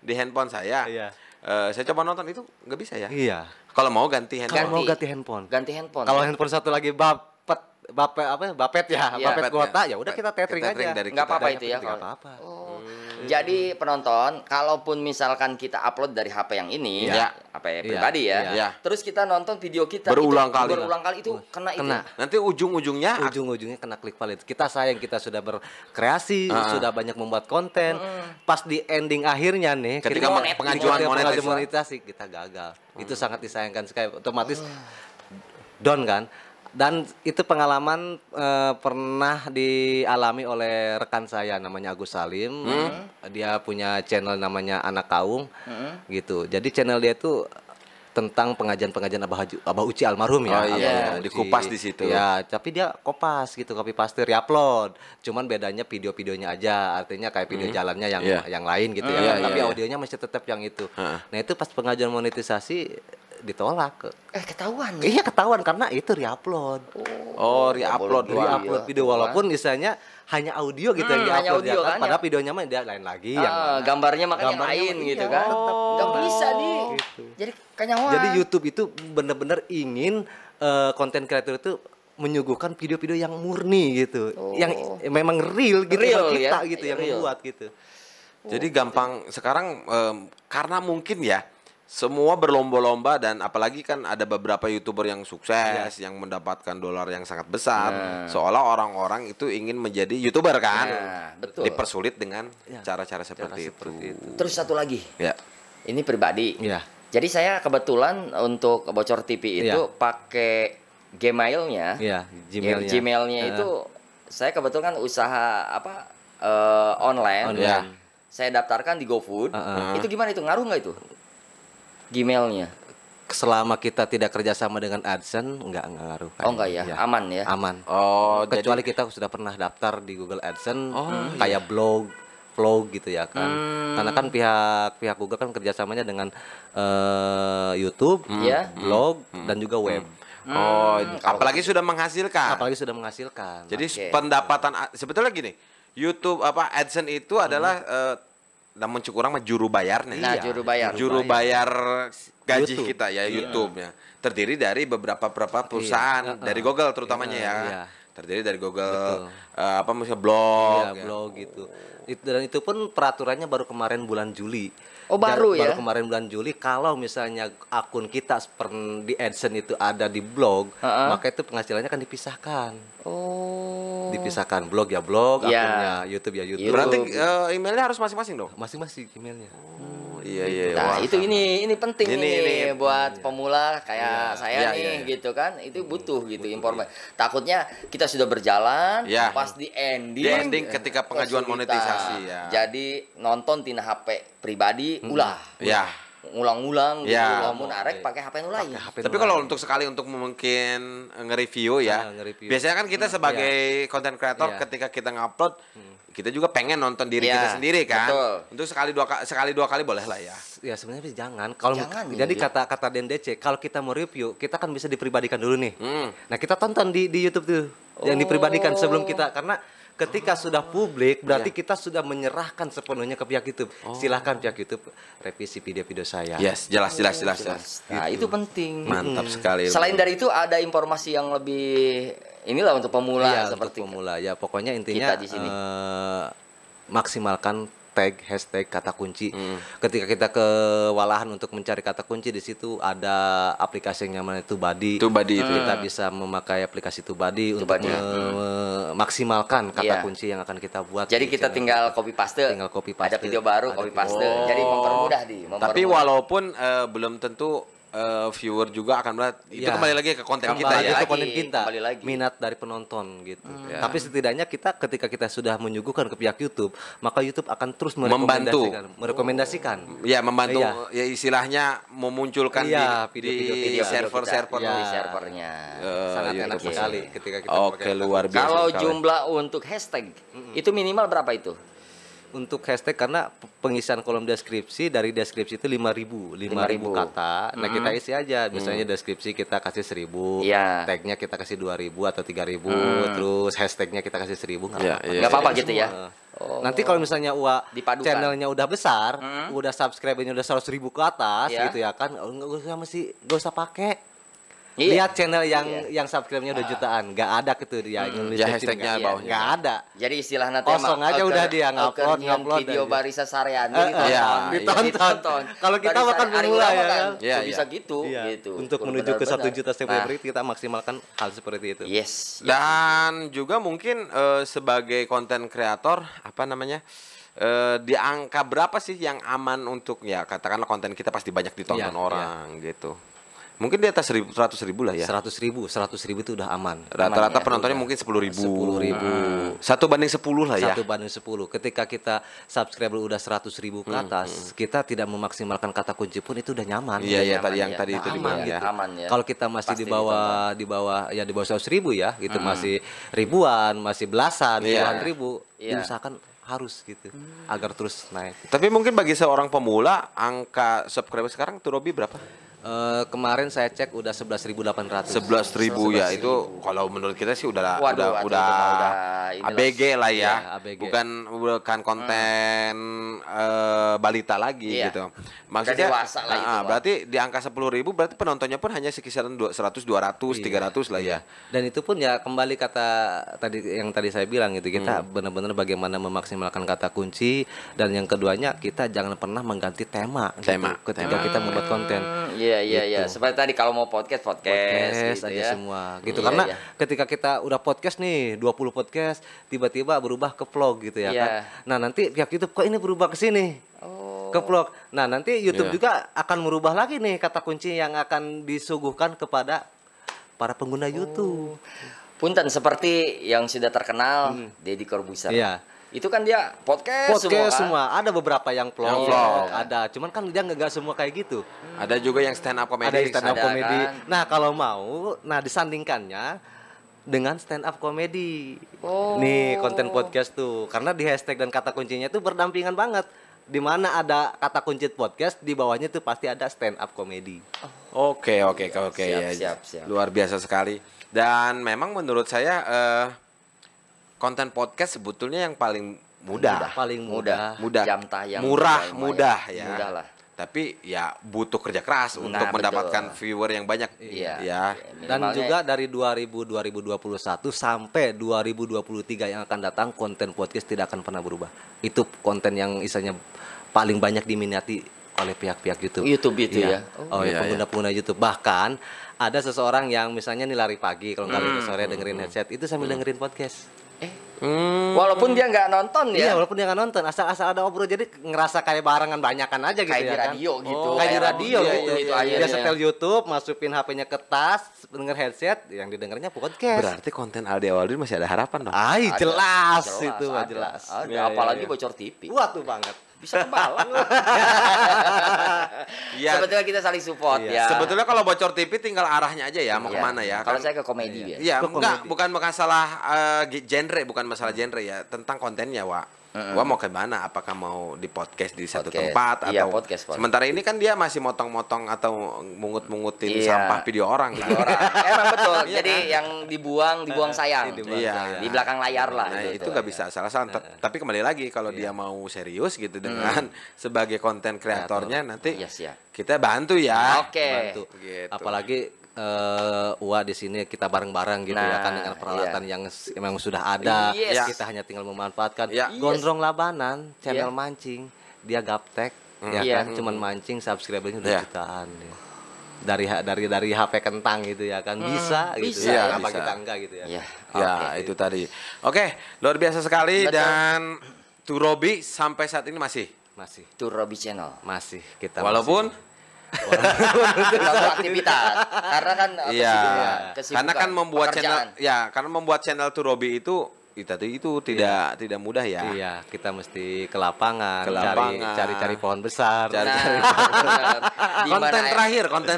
di handphone saya. Iya. Saya coba nonton itu nggak bisa ya. Iya. Kalau mau ganti handphone. Kalau mau ganti handphone. Ganti handphone. Kalau handphone satu lagi bapet ya, Iya. bapet Bapet kuota, ya. ya udah kita tethering Tethering aja. dari nggak kita. apa-apa itu ya. Nggak apa-apa. Jadi penonton, kalaupun misalkan kita upload dari HP yang ini, Iya. HP pribadi ya, Iya. terus kita nonton video kita Berulang itu, kali. berulang kali itu kena itu. Nanti ujung-ujungnya Ujung-ujungnya kena klik valid. Kita sayang kita sudah berkreasi, sudah banyak membuat konten. Pas di ending akhirnya nih, Ketika kita pengajuan monetisasi. monetisasi kita gagal. Itu sangat disayangkan sekali. Otomatis down kan. Dan itu pengalaman pernah dialami oleh rekan saya namanya Agus Salim. Dia punya channel namanya Anak Kaung, gitu. Jadi channel dia itu tentang pengajian-pengajian Abah Uci almarhum ya. Oh iya, Abah Uci. dikupas di situ. Ya, tapi dia kopas gitu, copy paste, reupload. Cuman bedanya video-videonya aja, artinya kayak video jalannya yang Iya. yang lain gitu Iya, ya. Tapi iya. audionya masih tetap yang itu. Nah, itu pas pengajuan monetisasi ditolak. Ketahuan. Iya, ketahuan karena itu reupload. oh re-upload Iya, doang. Reupload video walaupun misalnya hanya audio gitu yang hanya diupload ya audio kan. kan, Padahal ya. videonya mah dia lain lagi yang mana. Gambarnya makanya yang Gambarnya lain mah gitu iya, kan. tetap. Nggak bisa di. Gitu. Jadi kenyawan. Jadi YouTube itu benar-benar ingin konten kreator itu menyuguhkan video-video yang murni gitu. Yang memang real gitu Real, sama kita ya. gitu yang Real. membuat gitu. Jadi gampang sekarang karena mungkin ya semua berlomba-lomba dan apalagi kan ada beberapa YouTuber yang sukses yang mendapatkan dolar yang sangat besar. Seolah orang-orang itu ingin menjadi YouTuber kan. Nah, betul. Dipersulit dengan cara-cara seperti itu. Terus satu lagi. Ya. Ini pribadi. Iya. Jadi saya kebetulan untuk Bocor TV itu Iya. pakai Gmail-nya. Iya, Gmail-nya. Gmail-nya itu saya kebetulan usaha online. Online. Saya daftarkan di GoFood. Itu gimana itu? Ngaruh nggak itu? Gmail-nya. Selama kita tidak kerjasama dengan AdSense nggak ngaruh. Oh enggak ya, Iya. aman ya. Aman. Oh, Kecuali kita sudah pernah daftar di Google AdSense kayak vlog gitu ya kan. Karena kan pihak Google kan kerjasamanya dengan YouTube, Iya. blog dan juga web. Oh, apalagi sudah menghasilkan. Apalagi sudah menghasilkan. Jadi pendapatan sebetulnya gini, YouTube AdSense itu adalah namun kurang mah juru bayarnya. Nah, juru bayar. Juru bayar gaji YouTube. kita ya YouTube-nya. Terdiri dari beberapa perusahaan dari Google terutamanya ya. Iya. Terdiri dari Google misalnya blog. Iya, blog gitu. Dan itu pun peraturannya baru kemarin bulan Juli. Oh, baru ya? Baru kemarin bulan Juli, kalau misalnya akun kita di AdSense itu ada di blog, maka itu penghasilannya akan dipisahkan. Oh. Dipisahkan, blog ya blog, Ya. akunnya YouTube ya YouTube. Berarti emailnya harus masing-masing dong. Masing-masing emailnya. Iya. Nah, Wah. itu ini penting Ini buat pemula kayak saya Iya, nih gitu kan. Itu butuh gitu informasi. Takutnya kita sudah berjalan Iya. pas di ending. Di ending ketika pengajuan kesulitan. monetisasi ya. Jadi nonton tina HP pribadi ulah. Ya. Ngulang-ngulang gitu. Ya. Lamun arek pakai HP nu lain. Tapi kalau untuk sekali untuk mungkin nge-review ya. Nge-review. Biasanya kan kita sebagai content creator Iya. ketika kita ngupload kita juga pengen nonton diri Iya, kita sendiri kan. betul. Untuk sekali dua kali boleh lah ya. Ya sebenarnya sih jangan. Kalau Jangan, jadi ya. kata DNDC, kalau kita mau review, kita kan bisa dipribadikan dulu nih. Hmm. Nah, kita tonton di YouTube tuh yang dipribadikan sebelum kita, karena ketika sudah publik berarti kita sudah menyerahkan sepenuhnya ke pihak YouTube. Silahkan pihak YouTube revisi video-video saya. Yes, jelas. Nah, itu penting. Mantap sekali. Selain dari itu ada informasi yang lebih inilah untuk pemula Iya, seperti untuk pemula ya, pokoknya intinya kita di sini. maksimalkan tag, hashtag, kata kunci. Ketika kita kewalahan untuk mencari kata kunci, di situ ada aplikasi yang nyaman, itu Tubadi. Tubadi itu. Kita bisa memakai aplikasi Tubadi untuk Tubadi. memaksimalkan kata Iya. kunci yang akan kita buat. Jadi di kita channel. tinggal copy paste. Tinggal copy paste. Ada video baru Ada copy video. paste. Jadi mempermudah di. Tapi walaupun belum tentu viewer juga akan melihat itu Ya. kembali lagi ke konten Kembali kita ya. lagi. Itu konten kita, kembali lagi. minat dari penonton gitu. Tapi setidaknya kita ketika kita sudah menyuguhkan ke pihak YouTube, maka YouTube akan terus merekomendasikan. Ya membantu Iya. ya istilahnya memunculkan Iya, di video-video server-server. di Ya. servernya. Sangat YouTube. enak sekali ketika kita Oke, pakai luar biasa. Kalau sekali. jumlah untuk hashtag itu minimal berapa itu? untuk hashtag, karena pengisian kolom deskripsi, dari deskripsi itu 5.000 kata. Nah, kita isi aja misalnya deskripsi kita kasih 1.000, Iya. tagnya kita kasih 2.000 atau 3.000, terus hashtagnya kita kasih 1.000, nggak Iya, apa-apa. iya. Nggak apa-apa gitu ya? Semua. Oh. Nanti kalau misalnya Dipadukan. channelnya udah besar, udah subscribe-nya udah 100.000 ke atas Iya. gitu ya kan, nggak usah pakai. Iya. Lihat channel yang subscribe-nya udah jutaan, nggak ada gitu dia yang nulis Ya, deskripsi, hashtagnya nggak- bawahnya. nggak ada. Jadi istilah nanti Kosong aja udah dia ngupload video aja. Barisa Saryani Iya, ditonton. Kalau kita Barisa makan Ari pemula Wirama ya kan, kan? Iya, kok bisa iya. gitu Iya, gitu. untuk Benar, menuju ke 1 benar. juta subscriber kita maksimalkan hal seperti itu. Yes. Dan juga mungkin sebagai konten kreator apa namanya di angka berapa sih yang aman untuk ya katakanlah konten kita pasti banyak ditonton Iya, orang gitu. Mungkin di atas 100.000 lah ya. 100.000 itu udah aman. Rata-rata Aman ya. penontonnya mungkin 10.000. 10.000. 1:10 lah ya. 1/10. Ketika kita subscriber udah 100.000 ke atas, kita tidak memaksimalkan kata kunci pun itu udah nyaman. Iya iya Nyaman tadi yang ya. tadi itu Aman dibilang gitu. ya. Aman ya. Kalau kita masih Pasti di bawah 100.000 ya, gitu masih ribuan, masih belasan, Iya. puluhan ribu, Iya. diusahakan harus gitu agar terus naik. Tapi mungkin bagi seorang pemula angka subscriber sekarang tuh Robi berapa? Kemarin saya cek udah 11.800. 11.000 ya itu kalau menurut kita sih udah Waduh, udah inilah. ABG lah ya, Iya, ABG. bukan konten balita lagi Iya. gitu. Udah dewasa lah itu, Bang. berarti di angka 10.000 berarti penontonnya pun hanya sekisaran 100, 200, 300 lah ya. Dan itu pun ya kembali kata tadi saya bilang gitu, kita benar-benar bagaimana memaksimalkan kata kunci, dan yang keduanya kita jangan pernah mengganti tema Tema, gitu, ketika kita membuat konten. Iya. Seperti tadi kalau mau podcast Podcast gitu aja ya. semua gitu, Iya, karena iya. ketika kita udah podcast nih 20 podcast tiba-tiba berubah ke vlog gitu ya Iya. kan. Nah, nanti pihak YouTube kok ini berubah ke sini. Oh. Ke vlog. Nah, nanti YouTube Iya. juga akan merubah lagi nih kata kunci yang akan disuguhkan kepada para pengguna YouTube. Punten seperti yang sudah terkenal Deddy Corbuzier. Iya. Itu kan dia podcast Podcast semua. semua, ada beberapa yang vlog, Yang vlog. ada. Cuman kan dia nggak semua kayak gitu. Ada juga yang stand up comedy. Ada yang stand up ada comedy. kan. Nah, kalau mau, disandingkannya dengan stand up comedy. Oh. Nih, konten podcast tuh. Karena di hashtag dan kata kuncinya itu berdampingan banget. Di mana ada kata kunci podcast, di bawahnya tuh pasti ada stand up comedy. Oke ya. Siap. Luar biasa sekali. Dan memang menurut saya konten podcast sebetulnya yang paling mudah. Paling mudah. Mudah. Jam tayang Murah, lumayan. mudah ya. Mudah lah. Tapi ya butuh kerja keras untuk betul. mendapatkan viewer yang banyak. Iya. Ya. Dan Minimalnya- juga dari 2021 sampai 2023 yang akan datang, konten podcast tidak akan pernah berubah. Itu konten yang istilahnya paling banyak diminati oleh pihak-pihak YouTube. YouTube itu Iya. ya. Oh, ya, pengguna-pengguna YouTube. Bahkan ada seseorang yang misalnya nih lari pagi, kalau nggak lari sore dengerin headset, itu sambil dengerin podcast. Walaupun dia nggak nonton Iya, ya. walaupun dia nggak nonton, asal ada obrol, jadi ngerasa kayak barengan banyakan aja gitu Kayak ya di kan. radio gitu. Kayak di radio Iya, gitu. itu Dia akhirnya. setel YouTube, masukin HP-nya ke tas, denger headset, yang didengarnya podcast. Berarti konten Aldi Awaludin masih ada harapan dong. Ay, Ada, jelas itu mah ada. jelas. Ada, Iya, apalagi iya. bocor TV. Wah tuh banget. Bisa kebalan. Iya. Sebetulnya kita saling support Iya. ya. Sebetulnya kalau bocor TV tinggal arahnya aja ya, mau Iya. kemana ya. Kalau kan? saya ke komedi ya. Iya, Ke enggak, komedi. bukan masalah genre, bukan masalah genre ya, tentang kontennya, Wak. Wah mau ke mana? Apakah mau di podcast di satu Podcast. tempat Iya, atau podcast. sementara ini kan dia masih motong-motong atau mungut-mungutin Iya. sampah video orang kan? Orang. Emang betul. Iya Jadi kan? yang dibuang sayang. Iya. Di belakang layar lah. Nah, gitu. itu nggak bisa salah-salah. Tapi kembali lagi kalau dia mau serius gitu dengan sebagai konten kreatornya nanti Yes, ya. kita bantu ya. Oke. Bantu. Gitu. Apalagi Wah di sini kita bareng-bareng gitu ya kan Nah, dengan peralatan yang memang sudah ada. Yes. Kita hanya tinggal memanfaatkan. Iya. Gondrong Labanan, channel Iya. mancing, dia gaptek, ya Iya. kan, cuman mancing subscribernya udah Iya. jutaan. Ya. Dari HP kentang gitu ya kan bisa gitu. bisa. Ya, Iya, apa bisa. kita enggak gitu ya. Ya. Ya, Oke. itu tadi. Oke, luar biasa sekali. Betul. Dan Turobi sampai saat ini masih Tur Robi Channel. Masih kita walaupun Satu aktivitas. Karena kan iya, kesibukan, karena kan membuat pekerjaan. channel ya, karena membuat channel Turobi itu tidak mudah ya. Iya, kita mesti ke lapangan, Ke lapangan. cari pohon besar. Cari-cari. Nah, di mana Konten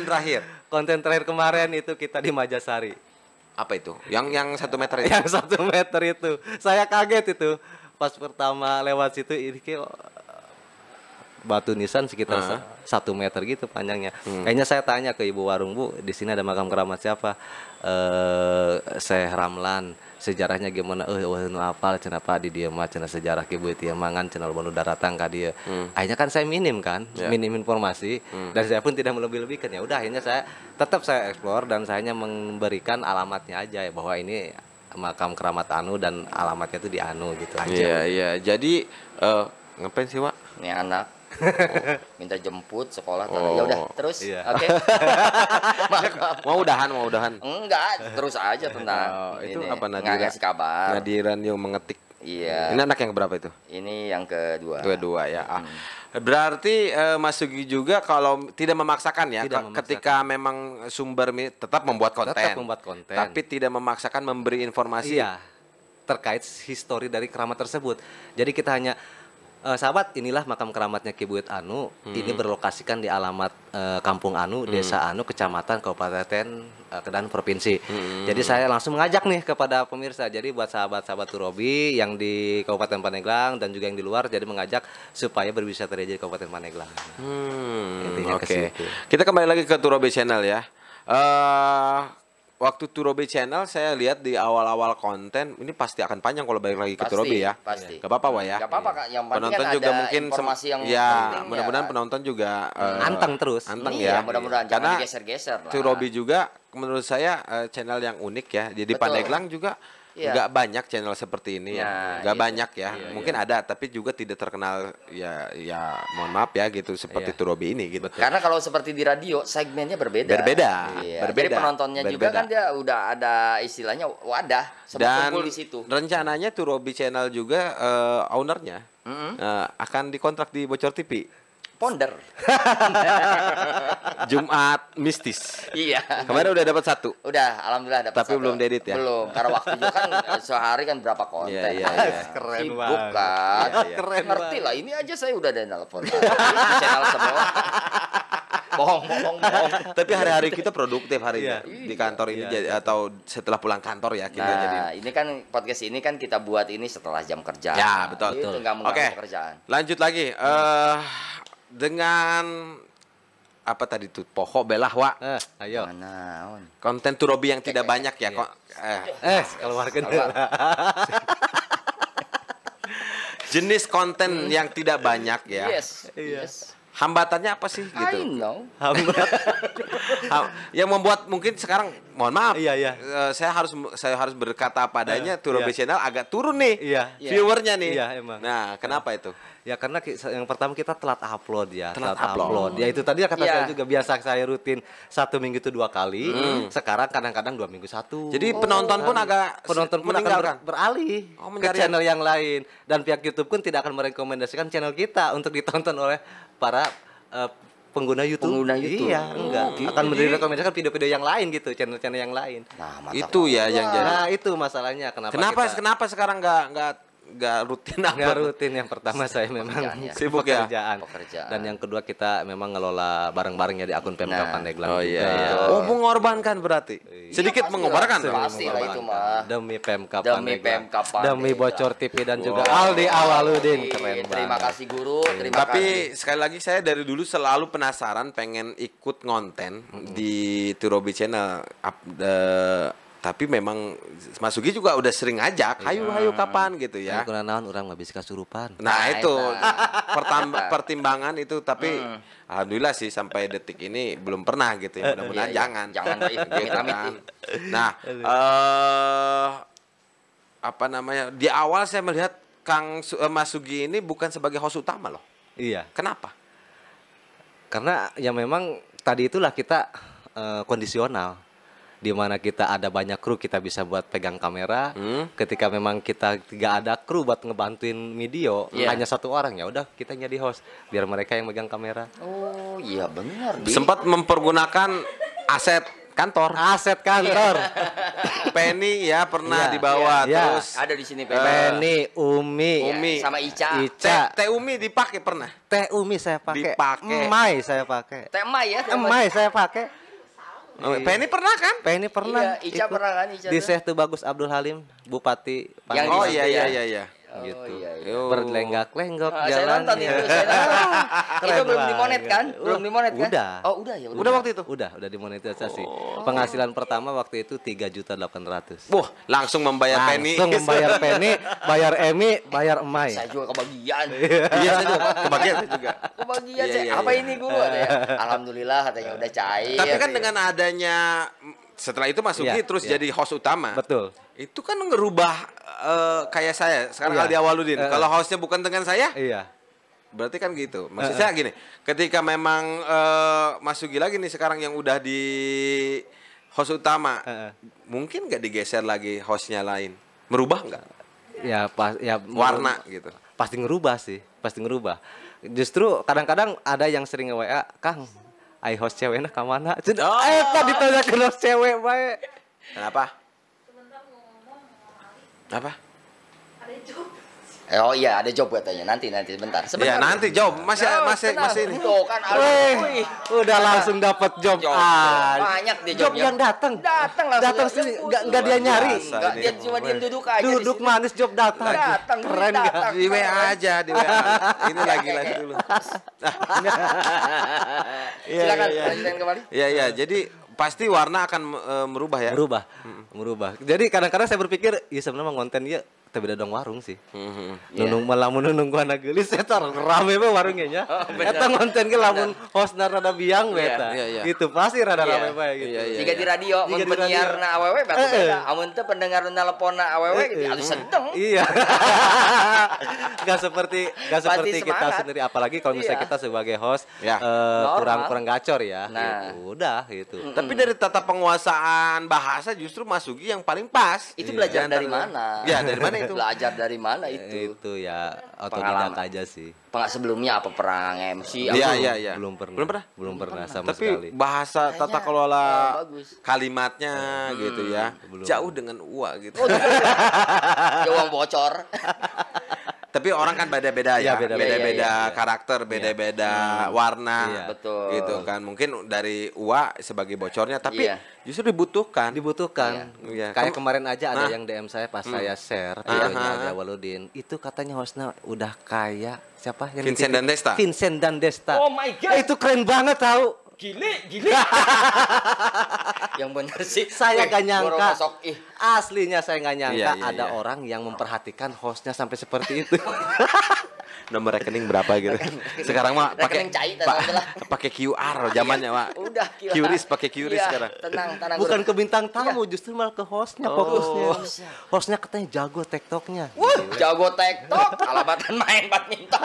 terakhir. Konten terakhir kemarin itu kita di Majasari. Apa itu? Yang 1 meter itu. Yang 1 meter itu, saya kaget itu pas pertama lewat situ, ini kayak batu nisan sekitar 1 meter gitu panjangnya. Kayaknya saya tanya ke ibu warung, Bu, di sini ada makam keramat siapa? Syekh Ramlan. Sejarahnya gimana? Nu apal cenah Pak di dieu mah cenah sejarah ke ibu ieu mangan cenah loba nu daratang ka dieu. Akhirnya kan saya minim informasi dan saya pun tidak melebih-lebihkan. Ya udah akhirnya saya tetap explore dan saya hanya memberikan alamatnya aja ya, bahwa ini makam keramat Anu dan alamatnya itu di Anu gitu aja. Iya, iya. Jadi ngapain sih, Wak? Nih anak minta jemput sekolah. Oh. Ya udah terus. Iya. Oke. Maaf. Mau udahan. Enggak, terus aja tentang Itu ini. apa Nggak Nadira? ngasih kabar. Nadiran yang mengetik. Iya. Ini anak yang berapa itu? Ini yang kedua. Kedua ya. Berarti Mas Sugi juga kalau tidak memaksakan ya, Tidak memaksakan. ketika memang sumber tetap membuat konten. Tetap membuat konten. Tapi tidak memaksakan memberi informasi. Iya, terkait histori dari keramat tersebut. Jadi kita hanya sahabat, inilah makam keramatnya Ki Buyut Anu. Ini berlokasikan di alamat Kampung Anu, Desa Anu, Kecamatan, Kabupaten, dan Provinsi. Jadi saya langsung mengajak nih kepada pemirsa. Jadi buat sahabat-sahabat Turobi yang di Kabupaten Pandeglang dan juga yang di luar, jadi mengajak supaya berwisata di Kabupaten Pandeglang. Intinya ke Oke. situ. Kita kembali lagi ke Turobi Channel ya. Waktu Turobi Channel saya lihat di awal-awal konten ini pasti akan panjang kalau balik lagi ke Pasti, Turobi ya. pasti. Gak apa-apa Wak ya. Gak apa-apa Kak, yang penting Penonton kan juga ada mungkin informasi yang ya, penting mudah-mudahan kan. penonton juga Anteng terus. anteng Iya, ya. mudah-mudahan Karena jangan digeser-geser lah. Turobi juga menurut saya channel yang unik ya. Jadi Betul. Pandeglang juga Iya. nggak banyak channel seperti ini ya. Nah, Nggak itu. banyak ya. Mungkin ada tapi juga tidak terkenal ya mohon maaf ya gitu seperti Iya. Turobi ini gitu. Karena kalau seperti di radio segmennya berbeda. Berbeda, Iya. berbeda, Jadi penontonnya juga berbeda. kan dia udah ada istilahnya wadah, semua Dan kumpul di situ. rencananya Turobi Channel juga ownernya akan dikontrak di Bocor TV. Ponder. Jumat mistis. Iya. Kemarin udah dapat 1. Udah, alhamdulillah dapat Tapi belum diedit ya? Belum, karena waktu juga kan sehari kan berapa konten. Iya, iya, iya. Keren Sibuk banget. kan. Iya, iya. Keren Ngerti lah, ini aja saya udah ada nelpon. Di channel semua. Bohong. Tapi hari-hari kita produktif hari Iya. di kantor ini Iya. atau setelah pulang kantor ya kita jadi. Nah, ini kan podcast ini kan kita buat ini setelah jam kerja. Ya, betul. Itu nggak mengganggu Oke. pekerjaan. Lanjut lagi dengan apa tadi tuh pokok belah Wak. Ayo. Mana? Konten Turobi yang tidak banyak ya kok. Keluarkan. Jenis konten yang tidak banyak ya. Yes. Iya. Yes. Hambatannya apa sih gitu? I know. Yang membuat mungkin sekarang mohon maaf. Iya, iya. Saya harus berkata padanya Turo iya. Channel agak turun nih. Iya. Viewernya nih. Iya, emang. Nah, kenapa itu? Ya karena yang pertama kita telat upload ya, Telat upload. Ya itu tadi kata Iya. saya juga, biasa saya rutin 1 minggu itu 2 kali. Sekarang kadang-kadang 2 minggu 1. Jadi penonton pun agak penonton pun akan meninggalkan. beralih Oh, ke mencari channel yang lain, dan pihak YouTube pun tidak akan merekomendasikan channel kita untuk ditonton oleh para pengguna YouTube. Pengguna YouTube. Iya, enggak. Akan merekomendasikan video-video yang lain gitu, channel-channel yang lain. Nah, mantap. Itu ya yang jadi. Nah, itu masalahnya Kenapa sekarang nggak rutin nggak upload? rutin. Yang pertama saya memang Pekerjaannya. Sibuk ya? Pekerjaan. Dan yang kedua kita memang ngelola bareng-bareng ya di akun Pemkab Nah. Pandeglang Oh juga. iya, iya. Oh, mengorbankan berarti. Sedikit Iya, mengorbankan. pasti lah itu mah. Demi Pemkab Demi Pandeglang. Pemkab Pandeglang. Demi Bocor TV dan juga Aldi Awaludin. Keren Terima banget. kasih guru, terima Tapi kasih. sekali lagi saya dari dulu selalu penasaran pengen ikut ngonten di Turobi Channel. Tapi memang Mas Sugi juga udah sering ngajak, hayu kapan gitu ya. Ya, naon orang mah bisa kasurupan. Nah Nah, itu itu. pertimbangan itu, tapi alhamdulillah sih sampai detik ini belum pernah gitu ya. Mudah-mudahan Iya, iya. jangan. Jangan, Pak. Gitu Amit-amit, kan. ih. Nah, apa namanya? Di awal saya melihat Mas Sugi ini bukan sebagai host utama loh. Iya. Kenapa? Karena ya memang tadi itulah kita kondisional, di mana kita ada banyak kru, kita bisa buat pegang kamera. Ketika memang kita tidak ada kru buat ngebantuin video, Iya. hanya 1 orang, ya udah kita jadi host, biar mereka yang megang kamera. Oh, iya benar. Sempat mempergunakan aset kantor. Aset kantor. Penny ya pernah Iya, dibawa, iya. terus Ada di sini Penny, Umi, Umi. sama Ica. Ica, Teh Umi dipakai pernah. Teh Umi saya pakai, Dipakai. Emai saya pakai, Tema ya, tema. Emai saya pakai. Penny pernah kan? Penny pernah. Iya, Ica ikut pernah kan, Ica di tuh? Syekh Bagus Abdul Halim, Bupati Yang Pandeglang. Oh di iya situ iya ya? iya iya. Oh, gitu. iya, iya. Yo. Berlenggak-lenggok Saya nonton jalannya. itu, saya nonton. Keren Itu belum banget. dimonet kan? Belum dimonet kan? Udah. Oh, udah ya. Udah waktu itu? Udah dimonetisasi. Penghasilan pertama waktu itu 3.800.000. Wah, langsung membayar Penny. Langsung membayar Penny, bayar Emi, bayar Emai. Saya juga kebagian. Iya, saya juga kebagian saya juga. Kebagian Iya, saya. iya, Apa iya. ini guru? Katanya. Alhamdulillah katanya udah cair. Tapi kan katanya. dengan adanya setelah itu Mas Sugi Iya, terus iya. jadi host utama. Betul. Itu kan ngerubah kayak saya sekarang Iya. Aldi Awaludin. Kalau hostnya bukan dengan saya, Iya. berarti kan gitu. Maksud saya gini, ketika memang Mas Sugi lagi nih sekarang yang udah di host utama, mungkin nggak digeser lagi hostnya lain, merubah nggak Ya pas ya warna gitu? pasti ngerubah sih, pasti ngerubah. Justru kadang-kadang ada yang sering nge-WA, "Kang, ai host ceweknya ka mana?" Oh. Tadi ditanya ke host cewek bae. Kenapa? Apa? Oh iya, ada job katanya. Nanti sebentar. Iya nanti jawab masih ini. Tuh kan Wih, wih. udah langsung dapat job. Job. Ah, Banyak dia job jobnya. yang datang. Datang langsung. Datang sini, enggak dia nyari. biasa. Enggak, dia cuma diam duduk aja. di Duduk sini. manis job datang. Datang, Keren enggak? datang. Di WA aja, di WA. Ini lagi dulu. Silakan iya. lanjutkan kembali. Iya iya, jadi pasti warna akan merubah ya. Merubah. Jadi kadang-kadang saya berpikir, ya sebenarnya konten ya tapi beda dong warung sih. Iya. Nunung lamun nunung gua anak geulis eta rame we warungnya nya. bener. Eta konten ge lamun hostna rada biang we eta. Iya, iya. Gitu pasti rada Iya. rame bae gitu. Iya, iya. Jika di radio mun Jika di radio. penyiarna awewe batu beda. Amun teu pendengar nelponna awewe gitu atuh sedeng. Iya. Gak seperti Pasti kita semangat. sendiri, apalagi kalau misalnya Iya. kita sebagai host Ya. kurang gacor ya. Nah. Gitu. Udah gitu. Tapi dari tata penguasaan bahasa justru Mas Sugi yang paling pas. Itu belajar Di dari antara- mana? Ya, dari mana itu? Belajar dari mana itu? Itu ya Pengalaman. otodidak aja sih. Sebelumnya apa perang MC? Iya, apa? iya, iya. Belum pernah. Belum pernah? Belum pernah sama Tapi sekali. bahasa tata Kayaknya, kelola bagus. kalimatnya gitu ya. belum. Jauh dengan uang gitu. Ya uang bocor. Tapi orang kan beda-beda ya, Iya, beda-beda. beda-beda Iya, iya. karakter, beda-beda warna, Iya. Betul. gitu kan. Mungkin dari Uwa sebagai bocornya, tapi Iya. justru dibutuhkan. Kayak Iya. kemarin aja ada Nah. yang DM saya pas saya share videonya Aha. Aldi Awaludin. Itu katanya hostnya udah kayak siapa yang Vincent di TV? dan Desta. Vincent dan Desta. Oh my God. Itu keren banget tahu. Gile. Yang bener sih. Saya gak nyangka. Sok, Aslinya saya nggak nyangka Iya, iya, ada iya. orang yang memperhatikan hostnya sampai seperti itu. nomor rekening berapa gitu. Sekarang mah pakai Rekening cai, tenang aja lah. pakai QR zamannya, Pak. Udah QR. QRIS, pakai QRIS Iya, sekarang. Tenang Bukan Guru. ke bintang tamu, justru malah ke hostnya fokusnya. Hostnya katanya jago TikToknya. Jago TikTok, alabatan main badminton.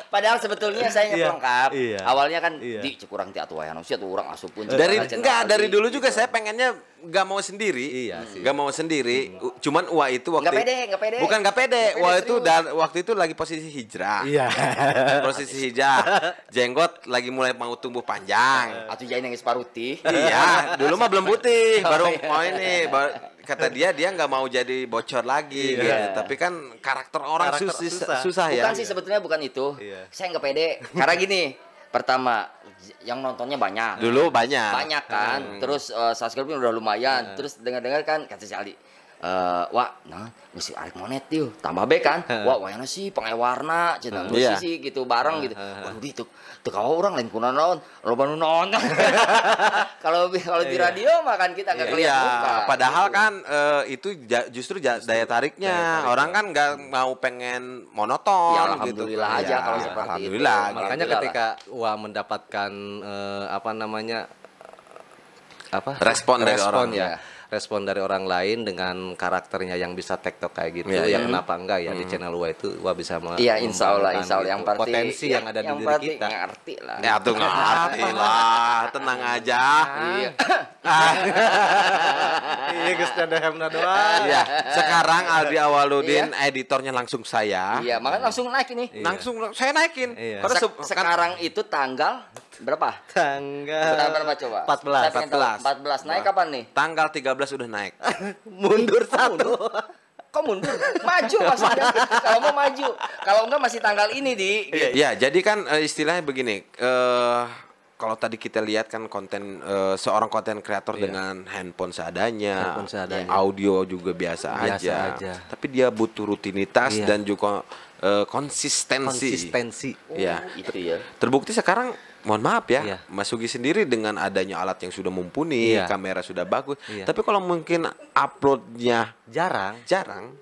Padahal sebetulnya saya Iya, pelengkap. iya. Awalnya kan Iya. di cekurang ti atuh aya sia tuh urang asup pun. Dari dulu juga saya pengennya nggak mau sendiri. Iya sih. Nggak mau sendiri. Cuman Wah itu waktu Nggak pede. Bukan nggak pede. Nggak pede, Wah itu serius. waktu itu lagi posisi hijrah. Iya. Posisi hijrah. Jenggot lagi mulai mau tumbuh panjang. Atuh jain yang paruti. Iya, dulu mah belum putih, baru iya. mau ini. Kata dia nggak mau jadi bocor lagi gitu. Tapi kan karakter orang susah ya. Bukan sih sebetulnya bukan itu. Iya. Saya nggak pede. Karena gini, pertama yang nontonnya banyak. Dulu banyak. Banyak kan. Terus subscribe-nya udah lumayan. Terus dengar-dengar kan kata si Aldi, wah, nah, mesti arek monet yuk, tambah B kan, wah, wayana sih pakai warna, cina, Iya. sih gitu bareng gitu, waduh itu, tuh kalau orang lain kuno naon, loba nu nonton, kalau di radio mah kan kita nggak kelihatan muka, Iya, padahal gitu. kan itu justru daya tariknya. Orang kan nggak mau pengen monoton Ya, gitu. alhamdulillah aja Ya, kalau seperti alhamdulillah. itu. gitu. Makanya Alhamdulillah ketika Wah mendapatkan apa namanya Respon dari orang, ya. ya. Respon dari orang lain dengan karakternya yang bisa TikTok kayak gitu, Iya, ya iya. kenapa enggak ya di channel Wah itu Wah bisa Iya, insya Allah mengembangkan yang gitu. pasti Potensi yang ada di diri kita. ngerti lah. Ya tuh ngerti lah, tenang aja. Iya. Iya geus ada hemna doang. Iya, sekarang Aldi Awaludin editornya langsung saya. Iya, makanya langsung naik ini. Langsung saya naikin. Iya. Karena Sekarang itu tanggal berapa? Tanggal Berapa coba? 14. Saya pengen tahu. 14 naik kapan nih? tanggal 13 udah naik. Mundur satu. Kok mundur? Maju maksudnya. Kalau mau maju. Kalau enggak masih tanggal ini di. Iya, jadi kan istilahnya begini. Kalau tadi kita lihat kan konten seorang konten kreator dengan handphone seadanya, Handphone seadanya. audio juga biasa aja. Tapi dia butuh rutinitas Iya. dan juga konsistensi. Iya. Itu ya. Terbukti sekarang, mohon maaf ya, Iya. Mas Sugi sendiri dengan adanya alat yang sudah mumpuni, Iya. kamera sudah bagus. Iya. Tapi kalau mungkin uploadnya Jarang.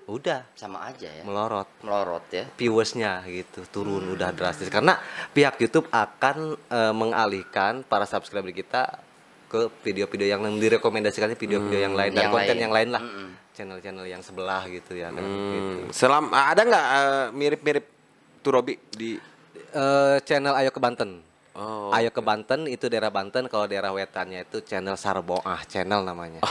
Udah Sama aja ya. melorot Ya. viewersnya gitu turun udah drastis karena pihak YouTube akan mengalihkan para subscriber kita ke video-video yang direkomendasikannya video-video yang lain dan Yang konten lain. yang lain lah, channel-channel yang sebelah gitu ya kan gitu. ada nggak mirip-mirip Turobi di Channel Ayo ke Banten. Oh, Ayo ke Banten itu daerah Banten, kalau daerah wetannya itu channel Sarboah channel namanya.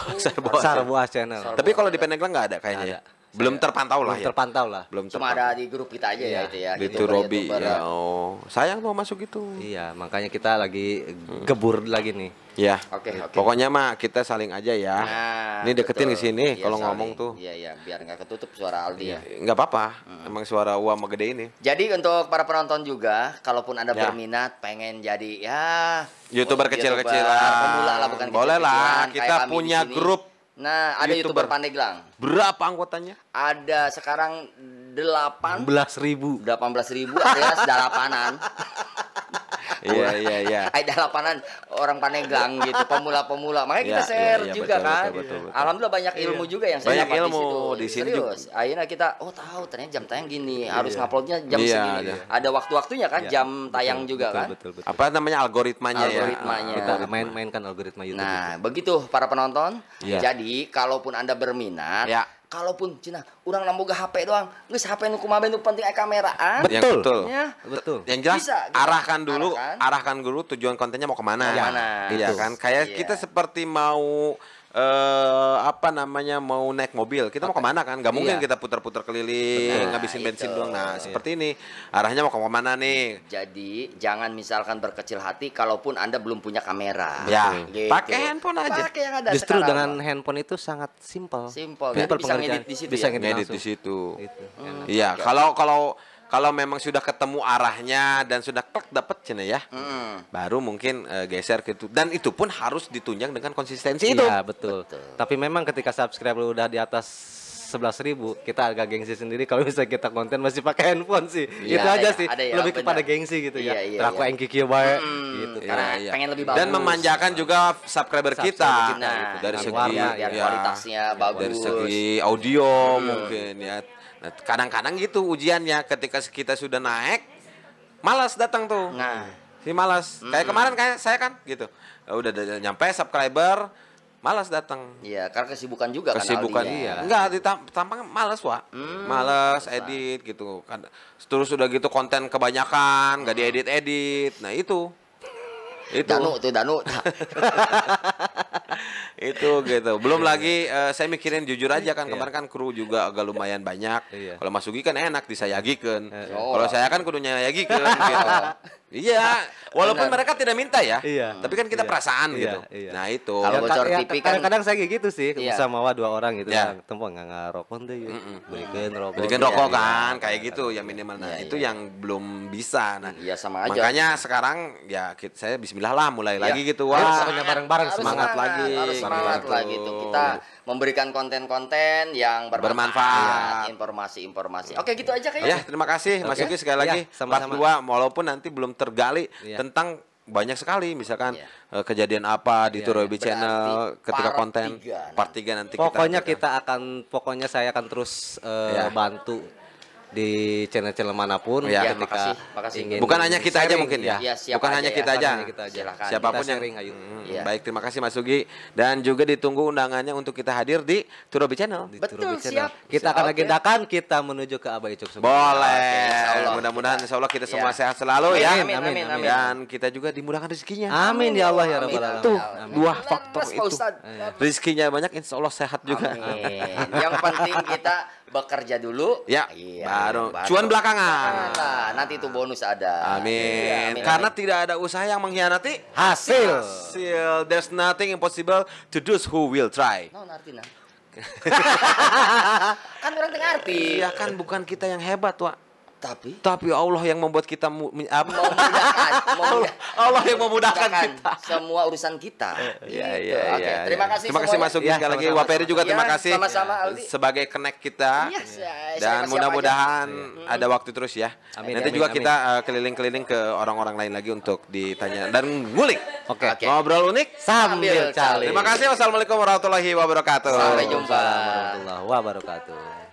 Sarboah channel. Tapi kalau di Pandeglang nggak ada kayaknya. Nggak Ya? Belum terpantau lah Belum ya. terpantau lah. Belum Cuma terpantau. ada di grup kita aja ya itu ya. Di YouTuber, Turobi YouTuber. ya. Oh, sayang mau masuk itu. Iya, makanya kita lagi gebur lagi nih. Ya. Oke. Pokoknya mah kita saling aja ya. Nah, Ini deketin ke betul. sini Iya, kalau saling. ngomong tuh. Iya, biar nggak ketutup suara Aldi ya. Nggak apa-apa. Emang suara Wah mah gede ini. Jadi untuk para penonton juga, kalaupun Anda Ya. berminat pengen jadi ya YouTuber kecil-kecilan. pemula lah bukan Boleh lah, kecil-kecilan, kita kayak kami punya di sini. grup Nah, ada YouTuber. YouTuber Pandeglang. Berapa anggotanya? Ada sekarang 16.000. 18.000 alias dalapanan. Iya. Ada dalapanan orang Pandeglang gitu, pemula-pemula. Makanya kita Iya, share iya, juga betul, kan. betul. Alhamdulillah banyak ilmu juga yang saya Banyak dapat ilmu di di situ. sini juga. Serius. Akhirnya kita tahu ternyata jam tayang gini, harus nguploadnya jam Iya, segini. iya. Ada waktu-waktunya kan jam tayang juga kan. Betul. Apa namanya algoritmanya, Algoritmanya. ya? Kita main-mainkan algoritma YouTube. Nah, begitu para penonton. Iya. Jadi, kalaupun Anda berminat, Ya. kalaupun Cina, urang nambah HP doang, geus HP nu kumaha nu penting aya kameraan. Yang betul. Ya. Betul. Yang jelas Bisa, gitu. arahkan dulu tujuan kontennya mau kemana. Kemana. Iya Betul. kan? Kayak Iya. kita seperti mau mau naik mobil, kita mau kemana kan? Gak mungkin Iya. kita putar-putar keliling, Benar, ngabisin bensin itu. doang. Nah, seperti ini. Arahnya mau kemana nih? Jadi, jangan misalkan berkecil hati kalaupun Anda belum punya kamera. Ya, Gitu. pakai handphone aja. Pakai yang ada Justru sekarang, dengan Pak. handphone itu sangat simpel. Simple. Simple Bisa pengerjaan. ngedit di situ Bisa ya? ngedit Ngedit langsung. di situ. Itu. Iya, kalau memang sudah ketemu arahnya dan sudah klik dapet cina ya. Baru mungkin geser ke itu. Dan itu pun harus ditunjang dengan konsistensi itu. Iya, betul. Tapi memang ketika subscribe lu udah di atas 11.000, kita agak gengsi sendiri kalau misalnya kita konten masih pakai handphone sih. Iya, Itu ada aja ya, sih. ada ya, Lebih kepada benar. gengsi gitu ya. Iya, Teraku iya. yang kiki bae gitu. Karena Iya. pengen lebih Dan bagus. memanjakan juga subscriber kita. Nah, dari itu segi biar kualitasnya bagus. dari segi audio mungkin ya. Nah, kadang-kadang gitu ujiannya ketika kita sudah naik, malas datang tuh. Nah, Si malas. Kayak kemarin kayak saya kan gitu. Udah nyampe subscriber, malas datang. iya karena kesibukan juga Kesibukan kan Aldi, ya. enggak tampang malas Wak. Malas edit gitu kan. Terus udah gitu konten kebanyakan, nggak diedit-edit. Nah, itu. Danu. Itu gitu. Belum lagi saya mikirin jujur aja kan kemarin kan kru juga agak lumayan banyak. Kalau Mas Sugi kan enak disayagikeun. Kalau saya kan kudu nyayagikeun gitu. Iya, walaupun mereka tidak minta ya. Tapi kan kita perasaan gitu. Nah, itu. Kalau bocor Ya, TV kan kadang-kadang saya kayak gitu sih, Iya. sama 2 orang gitu. Ya. Tempo nggak ngarokon deh, belikan rokok. Belikan Iya, rokok iya. kan kayak gitu ya minimal. Nah, itu yang belum bisa. Nah, Iya, sama aja. makanya sekarang ya saya bismillah lah mulai lagi gitu. Harus Wah, pokoknya bareng-bareng Harus semangat lagi. harus semangat Gitu. lah gitu. Kita memberikan konten-konten yang Bermanfaat. informasi-informasi. Oke, gitu aja Ya, kayaknya. terima kasih Mas Oke. Yuki sekali lagi. Ya, sama-sama. Part 2 walaupun nanti belum tergali Iya. tentang banyak sekali misalkan Iya. kejadian apa di Iya, Turobi Berarti Channel ketika part konten 3 nanti. part 3 nanti Pokoknya kita pokoknya saya akan terus Ya. bantu di channel-channel manapun Ya, ketika makasih. ingin bukan hanya kita aja sharing, mungkin ya. Ya, siapa Bukan aja hanya ya. kita Bukan aja. hanya kita aja. Silakan. Siapapun Kita yang sharing, ayo. Iya. Baik, terima kasih Mas Sugi dan juga ditunggu undangannya untuk kita hadir di Turobi Channel. Di Betul, Turobi Channel. siap. Kita akan Oke. agendakan kita menuju ke Abah Icuk semua. Boleh. Oke, insya Allah. Mudah-mudahan insya Allah kita semua Ya. sehat selalu ya. Amin. Dan kita juga dimudahkan rezekinya. Amin ya Allah ya Amin. Rabbal alamin. Tuh, Amin. dua faktor Lepas, Pak itu. Ustadz. Rezekinya banyak, insya Allah sehat juga. Amin. Yang penting kita bekerja dulu. Ya, Iya, baru cuan belakangan. Nah, nanti itu bonus ada. Amin. Iya, Karena tidak ada usaha yang mengkhianati Hasil. hasil. There's nothing impossible to those who will try. No, artinya. Kan orang tengah arti. Iya kan bukan kita yang hebat, Wak. Tapi Allah yang membuat kita memudahkan Allah yang memudahkan kita. semua urusan kita. Iya, Gitu. iya, Oke, iya. terima kasih Terima kasih semuanya. Mas Sugi Ya, sekali lagi. sama-sama. Waperi juga terima Ya, kasih. sama-sama, Aldi. Sebagai connect kita. Yes, saya Dan siapa mudah-mudahan aja. ada waktu terus ya. Amin, Nanti amin, juga amin. kita keliling-keliling ke orang-orang lain lagi untuk ditanya dan ngulik. Oke. Oke. Ngobrol unik. Sambil cali. Terima kasih. Wassalamualaikum warahmatullahi wabarakatuh. Sampai jumpa. Waalaikumsalam warahmatullahi wabarakatuh.